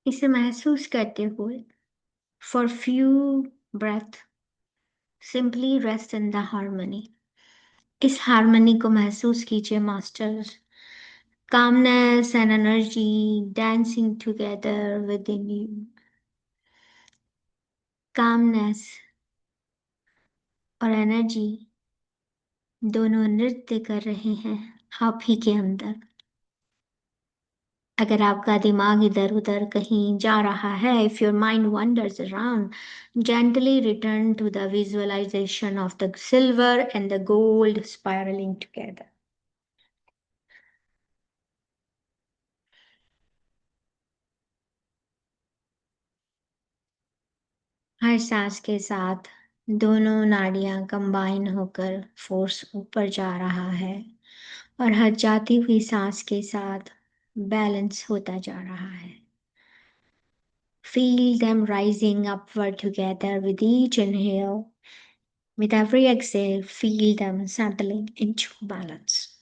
इसे महसूस करते हुए for few breath simply rest in the harmony. इस हारमोनी को महसूस कीजिए master. Calmness and energy dancing together within you. Calmness और एनर्जी दोनों नृत्य कर रहे हैं आप ही के अंदर. अगर आपका दिमाग इधर उधर कहीं जा रहा है, if your mind wanders around, gently return to the visualization of the silver and the gold spiraling together. हर सांस के साथ दोनों नाड़ियां कंबाइन होकर फोर्स ऊपर जा रहा है और हर जाती हुई सांस के साथ बैलेंस होता जा रहा है. Feel them rising upward together with each inhale. With every exhale, feel them settling into balance.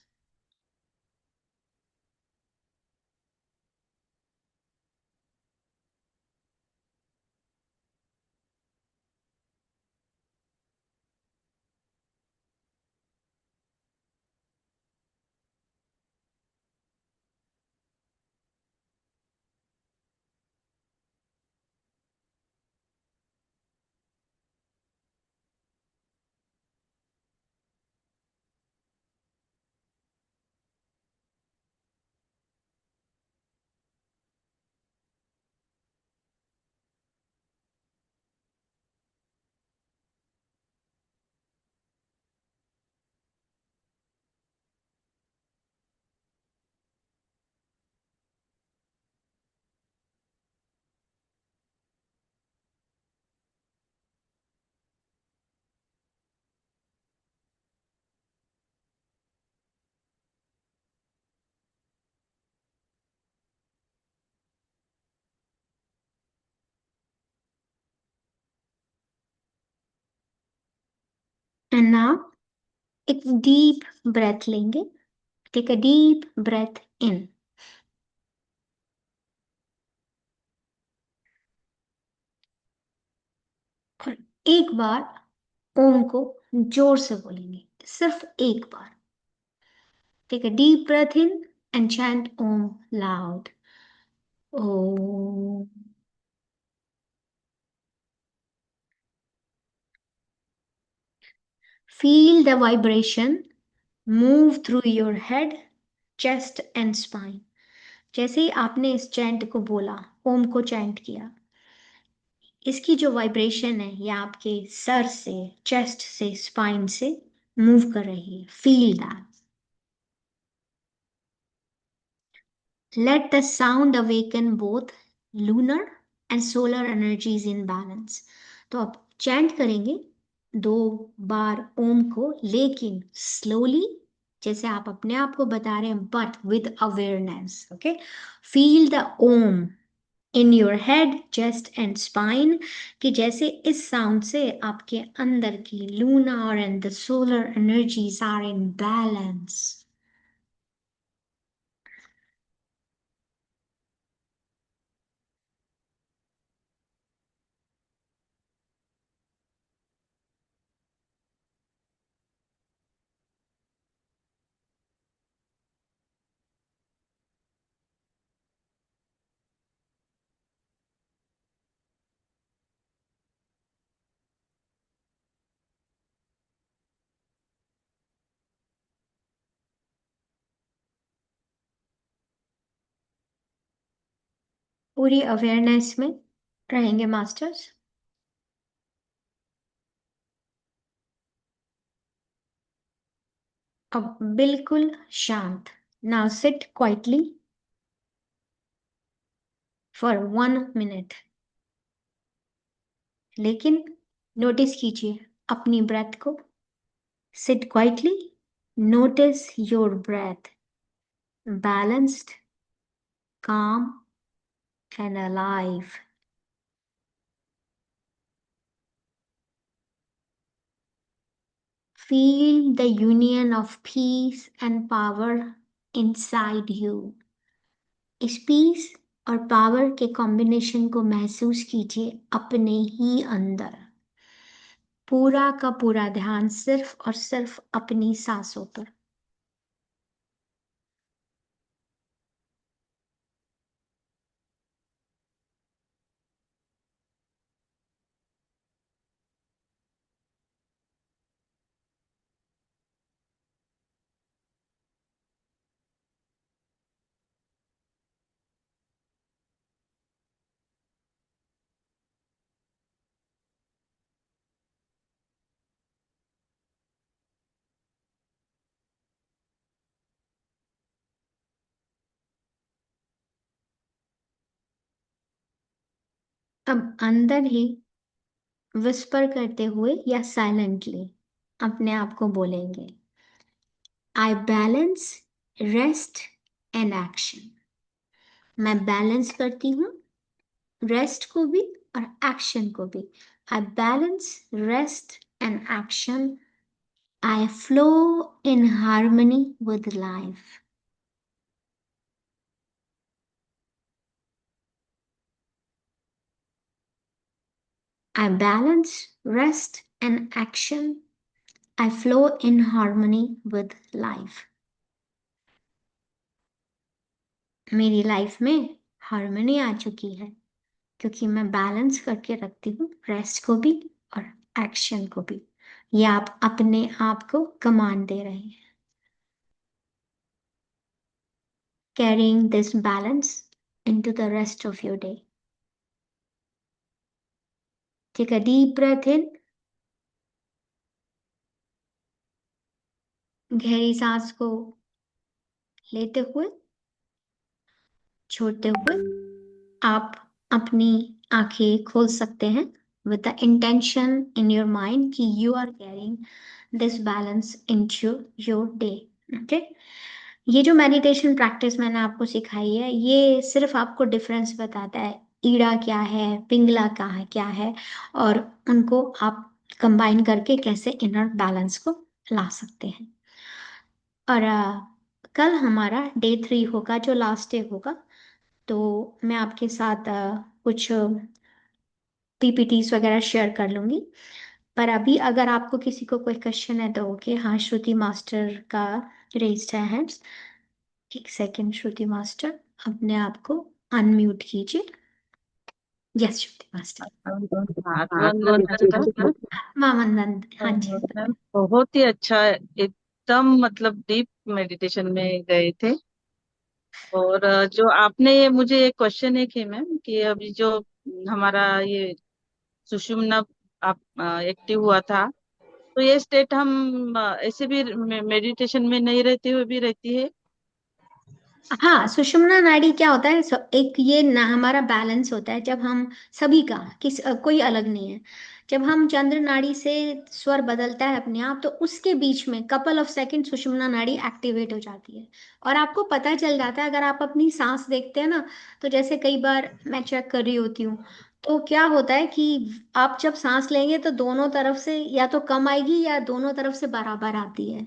And now एक डीप ब्रेथ लेंगे. टेक अ डीप ब्रेथ इन. और एक बार ओम को जोर से बोलेंगे, सिर्फ एक बार. Take a deep breath in and chant Om loud. Om. Feel the vibration move through your head, chest and spine. जैसे ही आपने इस चैंट को बोला, ओम को चैंट किया, इसकी जो वाइब्रेशन है ये आपके सर से, चेस्ट से, स्पाइन से मूव कर रही है. Feel that. Let the sound awaken both lunar and solar energies in balance. तो आप चैंट करेंगे 2 बार ओम को, लेकिन स्लोली, जैसे आप अपने आप को बता रहे हैं, but with awareness. Okay. Feel the Om in your head, chest and spine, कि जैसे इस साउंड से आपके अंदर की lunar and the solar energies are in balance. पूरी अवेयरनेस में रहेंगे मास्टर्स. अब बिल्कुल शांत. Now sit quietly for 1 minute. लेकिन नोटिस कीजिए अपनी ब्रेथ को. Sit quietly. Notice your breath. Balanced, calm and alive. Feel the union of peace and power inside you. इस पीस और पावर के कॉम्बिनेशन को महसूस कीजिए अपने ही अंदर. पूरा का पूरा ध्यान सिर्फ और सिर्फ अपनी सांसों पर. अब अंदर ही विस्पर करते हुए या साइलेंटली अपने आप को बोलेंगे, I balance rest and action. मैं बैलेंस करती हूँ रेस्ट को भी और एक्शन को भी. I balance rest and action. I flow in harmony with life. I balance rest and action. I flow in harmony with life. मेरी लाइफ में हार्मनी आ चुकी है क्योंकि मैं बैलेंस करके रखती हूँ रेस्ट को भी और एक्शन को भी. ये आप अपने आप को कमांड दे रहे हैं. Carrying this balance into the rest of your day. Take a deep breath in. गहरी सांस को लेते हुए, छोड़ते हुए आप अपनी आंखें खोल सकते हैं with the intention in your mind कि you are carrying this balance into your day. Okay? ये जो मेडिटेशन प्रैक्टिस मैंने आपको सिखाई है, ये सिर्फ आपको डिफरेंस बताता है ईड़ा क्या है, पिंगला क्या है, और उनको आप कंबाइन करके कैसे इनर बैलेंस को ला सकते हैं। और कल हमारा डे 3 होगा, जो लास्ट डे होगा। तो मैं आपके साथ कुछ पीपीटीज वगैरह शेयर कर लूंगी। पर अभी अगर आपको किसी को कोई क्वेश्चन है तो ओके। हाँ, श्रुति मास्टर का रेज्ड है हैंड्स। एक सेकेंड श्रुति मास्टर, अपने आप को अनम्यूट कीजिए। यस श्रुति मास्टर। हाँ तो नंदन मामनंद, हाँ जी। मैम बहुत ही अच्छा, एकदम मतलब डीप मेडिटेशन में गए थे। और जो आपने ये मुझे एक क्वेश्चन है कि मैम कि अभी जो हमारा ये सुषुम्ना आप एक्टिव हुआ था, तो ये स्टेट हम ऐसे भी मेडिटेशन में नहीं रहते हुए भी रहती है। हाँ, सुषुम्ना नाड़ी क्या होता है, एक ये ना हमारा बैलेंस होता है जब हम सभी का कोई अलग नहीं है। जब हम चंद्र नाड़ी से स्वर बदलता है अपने आप, तो उसके बीच में कपल ऑफ सेकंड सुषुम्ना नाड़ी एक्टिवेट हो जाती है। और आपको पता चल जाता है, अगर आप अपनी सांस देखते हैं ना, तो जैसे कई बार मैं चेक कर रही होती हूँ, तो क्या होता है कि आप जब सांस लेंगे तो दोनों तरफ से या तो कम आएगी या दोनों तरफ से बराबर आती है।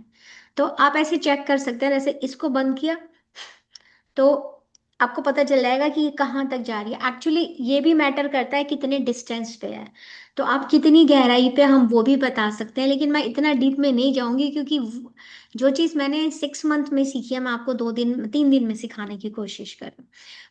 तो आप ऐसे चेक कर सकते हैं, जैसे इसको बंद किया तो आपको पता चल जाएगा कि ये कहाँ तक जा रही है। एक्चुअली ये भी मैटर करता है कितने डिस्टेंस पे है, तो आप कितनी गहराई पे, हम वो भी बता सकते हैं। लेकिन मैं इतना डीप में नहीं जाऊंगी, क्योंकि जो चीज़ मैंने 6 मंथ में सीखी है, मैं आपको 2 दिन 3 दिन में सिखाने की कोशिश कर रही हूँ।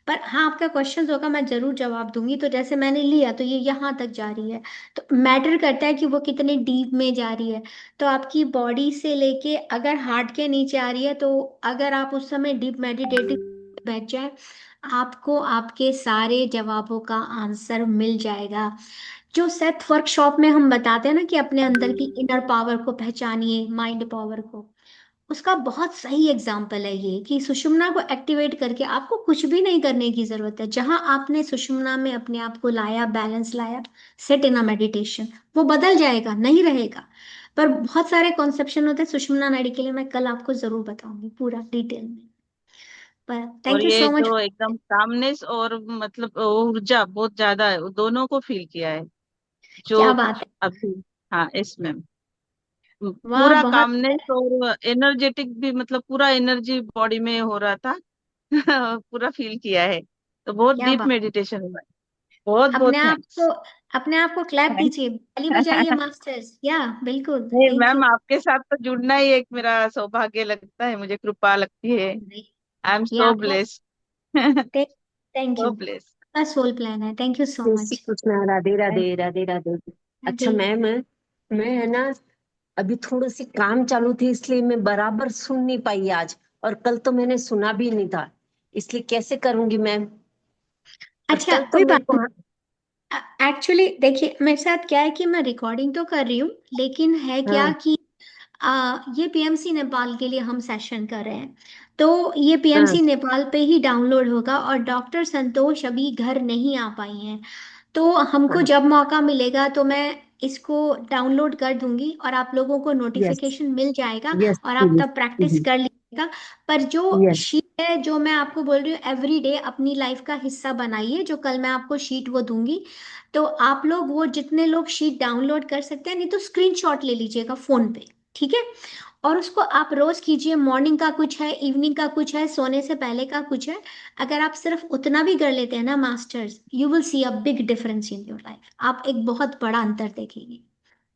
पर हाँ, आपका क्वेश्चन होगा, मैं जरूर जवाब दूंगी। तो जैसे मैंने लिया तो ये यहाँ तक जा रही है, तो मैटर करता है कि वो कितने डीप में जा रही है। तो आपकी बॉडी से लेके अगर हार्ट के नीचे आ रही है, तो अगर आप उस समय डीप मेडिटेटिव बैठ जाए, आपको आपके सारे जवाबों का आंसर मिल जाएगा। जो सेथ वर्कशॉप में हम बताते हैं ना कि अपने अंदर की इनर पावर को पहचानिए, माइंड पावर को, उसका बहुत सही एग्जाम्पल है ये कि सुषुम्ना को एक्टिवेट करके आपको कुछ भी नहीं करने की जरूरत है। जहां आपने सुषुम्ना में अपने आप को लाया, बैलेंस लाया, सेट इन अ मेडिटेशन, वो बदल जाएगा, नहीं रहेगा। पर बहुत सारे कॉन्सेप्शन होते हैं सुषुम्ना नाड़ी के लिए, मैं कल आपको जरूर बताऊंगी पूरा डिटेल में। पर और थैंक यू ये सो मच। जो एकदम कामनेस और मतलब ऊर्जा बहुत ज्यादा है, वो दोनों को फील किया है जो क्या बात है। अभी। हाँ यस मैम, वाह, पूरा बहुत। कामनेस और एनर्जेटिक भी, मतलब पूरा एनर्जी बॉडी में हो रहा था। पूरा फील किया है, तो बहुत क्या डीप बात। मेडिटेशन हुआ है। बहुत बहुत अपने आप थैंक्स। को अपने आप को क्लैप दीजिए, ताली बजाइए मास्टर्स। या बिल्कुल, नहीं थैंक यू। मैम, आपके साथ तो जुड़ना ही एक मेरा सौभाग्य लगता है, मुझे कृपा लगती है। आई एम ये सो आपका, blessed. Thank so you. Blessed. आपका सोल प्लान है, थैंक यू सो जय श्री मच। कृष्णा। राधे राधे राधे राधे। अरे, अच्छा मैम, मैं है ना, अभी थोड़ी सी काम चालू थी इसलिए मैं बराबर सुन नहीं पाई आज। और कल तो मैंने सुना भी नहीं था, इसलिए कैसे करूंगी मैम। और अच्छा कल तो कोई मेरे बात को, नहीं। एक्चुअली देखिए, मेरे साथ क्या है कि मैं रिकॉर्डिंग तो कर रही हूँ, लेकिन है क्या हाँ कि ये पीएमसी नेपाल के लिए हम सेशन कर रहे हैं। तो ये हाँ पीएमसी नेपाल पे ही डाउनलोड होगा, और डॉक्टर संतोष अभी घर नहीं आ पाई हैं। तो हमको हाँ। जब मौका मिलेगा तो मैं इसको डाउनलोड कर दूंगी, और आप लोगों को यस नोटिफिकेशन मिल जाएगा, यस और आप प्लीज। तब प्रैक्टिस कर लीजिएगा। पर जो यस शीट है, जो मैं आपको बोल रही हूँ, एवरी डे अपनी लाइफ का हिस्सा बनाइए। जो कल मैं आपको शीट वो दूंगी, तो आप लोग वो जितने लोग शीट डाउनलोड कर सकते हैं, नहीं तो स्क्रीनशॉट ले लीजिएगा फोन पे, ठीक है। और उसको आप रोज कीजिए। मॉर्निंग का कुछ है, इवनिंग का कुछ है, सोने से पहले का कुछ है। अगर आप सिर्फ उतना भी कर लेते हैं ना masters, you will see a big difference in your life. आप एक बहुत बड़ा अंतर देखेंगे।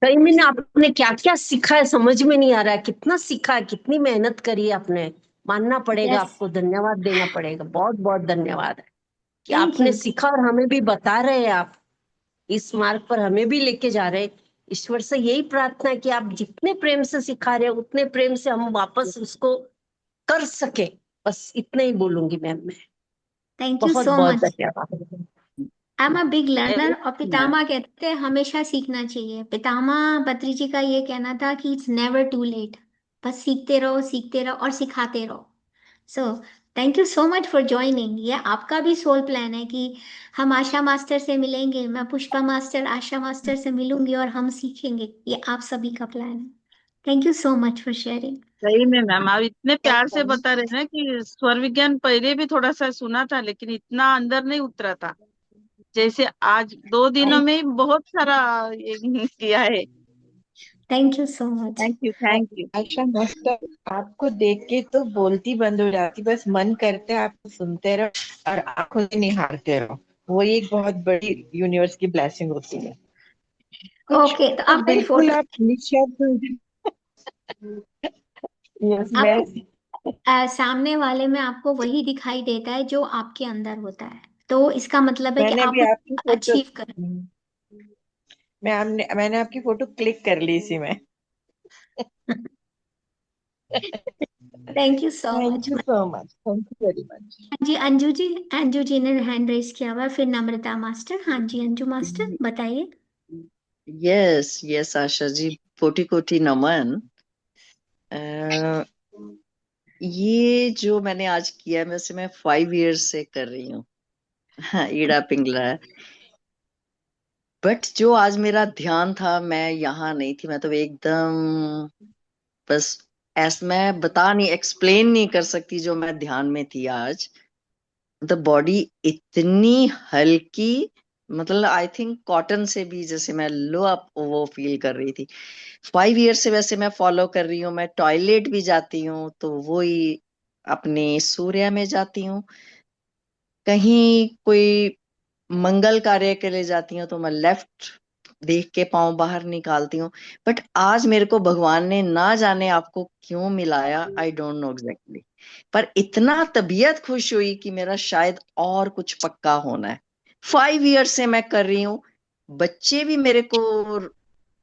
कई महीने आपने क्या क्या सीखा है समझ में नहीं आ रहा है। कितना सीखा है, कितनी मेहनत करी है आपने। मानना पड़ेगा यस, आपको, धन्यवाद देना पड़ेगा, बहुत बहुत धन्यवाद है कि थैंक आपने यू। सीखा और हमें भी बता रहे हैं आप। इस मार्ग पर हमें भी लेके जा रहे हैं। ईश्वर से यही प्रार्थना है कि आप जितने प्रेम से सिखा रहे हैं उतने प्रेम से हम वापस उसको कर सके। बस इतना ही बोलूंगी मैम मैं। थैंक यू बहुत सो बहुत मच। धन्यवाद। I am a big learner, और मैम पितामह कहते हैं हमेशा सीखना चाहिए। पितामह बत्री जी का ये कहना था कि इट्स नेवर टू लेट। बस सीखते रहो और सिखाते रहो। So thank you so much for joining. ये आपका भी सोल प्लान है कि हम आशा मास्टर से मिलेंगे, मैं पुष्पा मास्टर, आशा मास्टर से मिलूंगी और हम सीखेंगे। ये आप सभी का प्लान है। Thank you so much for sharing. सही में मैम, आप इतने प्यार से बता रहे हैं ना कि स्वर विज्ञान पहले भी थोड़ा सा सुना था, लेकिन इतना अंदर नहीं उतरा था। जैसे आज 2 दिनों में ही बहुत सारा ये किया है। Thank you so much. Thank you, thank you. Asha master, आपको देख के तो बोलती बंद हो जाती, बस मन करता है आपको सुनते रहो और आंखों से निहारते रहो। वो एक बहुत बड़ी यूनिवर्स की ब्लेसिंग होती है। कुछ ओके, तो तो आप मेरी बिल्कुल फोटो, आप निशब्द। यस, मैं आपको सामने वाले में आपको वही दिखाई देता है जो आपके अंदर होता है, तो इसका मतलब है कि मैंने आप भी आपकी फोटो अचीव कर। मैंने आपकी फोटो क्लिक कर ली इसी में। Thank you so thank much. You so much, thank you very much. हाँ जी, अंजू जी ने हैंड रेस किया हुआ है, फिर नम्रता मास्टर। हाँ जी अंजू मास्टर बताइए। यस यस आशा जी, कोटि कोटि नमन। अ, ये जो मैंने आज किया है, वैसे मैं 5 इयर्स से कर रही हूँ। हाँ, ईड़ा पिंगला। बट जो आज मेरा ध्यान था, मैं यहाँ नहीं थी, मैं तो एकदम बस ऐसा मैं बता नहीं, एक्सप्लेन नहीं कर सकती जो मैं ध्यान में थी आज। द बॉडी इतनी हल्की, मतलब आई थिंक कॉटन से भी जैसे मैं लो अप वो फील कर रही थी। 5 इयर्स से वैसे मैं फॉलो कर रही हूँ। मैं टॉयलेट भी जाती हूँ तो वो ही अपने सूर्य में जाती हूँ। कहीं कोई मंगल कार्य के लिए जाती हूँ तो मैं लेफ्ट देख के पाँव बाहर निकालती हूँ। बट आज मेरे को भगवान ने ना जाने आपको क्यों मिलाया, आई डोंट नो एग्जैक्टली, पर इतना तबीयत खुश हुई कि मेरा शायद और कुछ पक्का होना है। 5 इयर्स से मैं कर रही हूँ। बच्चे भी मेरे को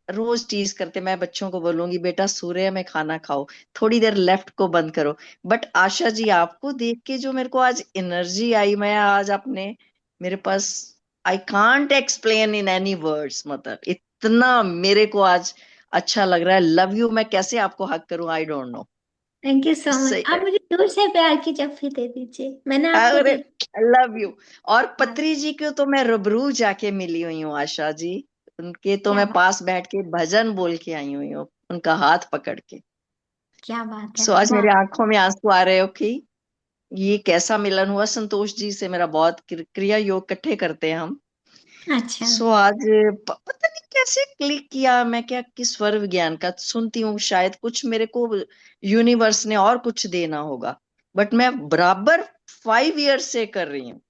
रोज टीज करते, मैं बच्चों को बोलूंगी बेटा सूर्य में खाना खाओ, थोड़ी देर लेफ्ट को बंद करो। बट आशा जी, आपको देख के जो मेरे को आज एनर्जी आई, मैं आज अपने मेरे पास I can't explain in any words, मतलब इतना मेरे को आज अच्छा लग रहा है। लव यू, मैं कैसे आपको हक करूं, I don't know. Thank you so much. इससे आप मुझे दूर से प्यार की जप्फी दे दीजिए, मैंने आपको अरे देख। Love you. और हाँ, पत्री जी को तो मैं रूबरू जाके मिली हुई हूँ आशा जी। उनके तो क्या मैं बात, पास बैठ के भजन बोल के आई हुई हूँ, उनका हाथ पकड़ के। क्या बात है, सो आज वाह। मेरे आंखों में आंसू आ रहे हो कि ये कैसा मिलन हुआ। संतोष जी से मेरा बहुत क्रिया योग इकट्ठे करते हैं हम। अच्छा, सो आज पता नहीं कैसे क्लिक किया, मैं क्या किस स्वर विज्ञान का सुनती हूँ, शायद कुछ मेरे को यूनिवर्स ने और कुछ देना होगा। बट मैं बराबर 5 इयर्स से कर रही हूँ।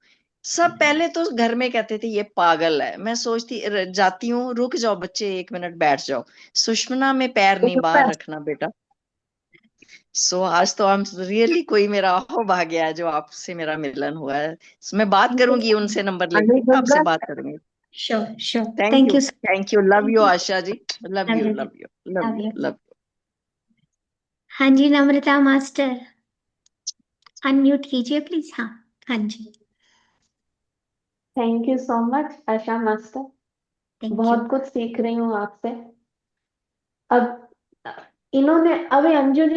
सब पहले तो घर में कहते थे ये पागल है, मैं सोचती जाती हूँ, रुक जाओ बच्चे 1 मिनट बैठ जाओ, सुषमना में पैर नहीं बाहर रखना बेटा। सो आज तो हम रियली कोई मेरा हो भाग्य है जो आपसे मेरा मिलन हुआ है। So, मैं बात करूंगी उनसे, नंबर लेके आपसे बात करूंगी। Sure sure, thank thank you, you. Thank you, love you thank Asha ji, love you, you, love you, love love you, you. Love you. हाँ जी नम्रता मास्टर, अनम्यूट कीजिए प्लीज। हाँ, हाँ जी, thank you so much Asha master. Thank you. बहुत कुछ सीख रही हूँ आपसे। अब इन्होंने अभी अंजू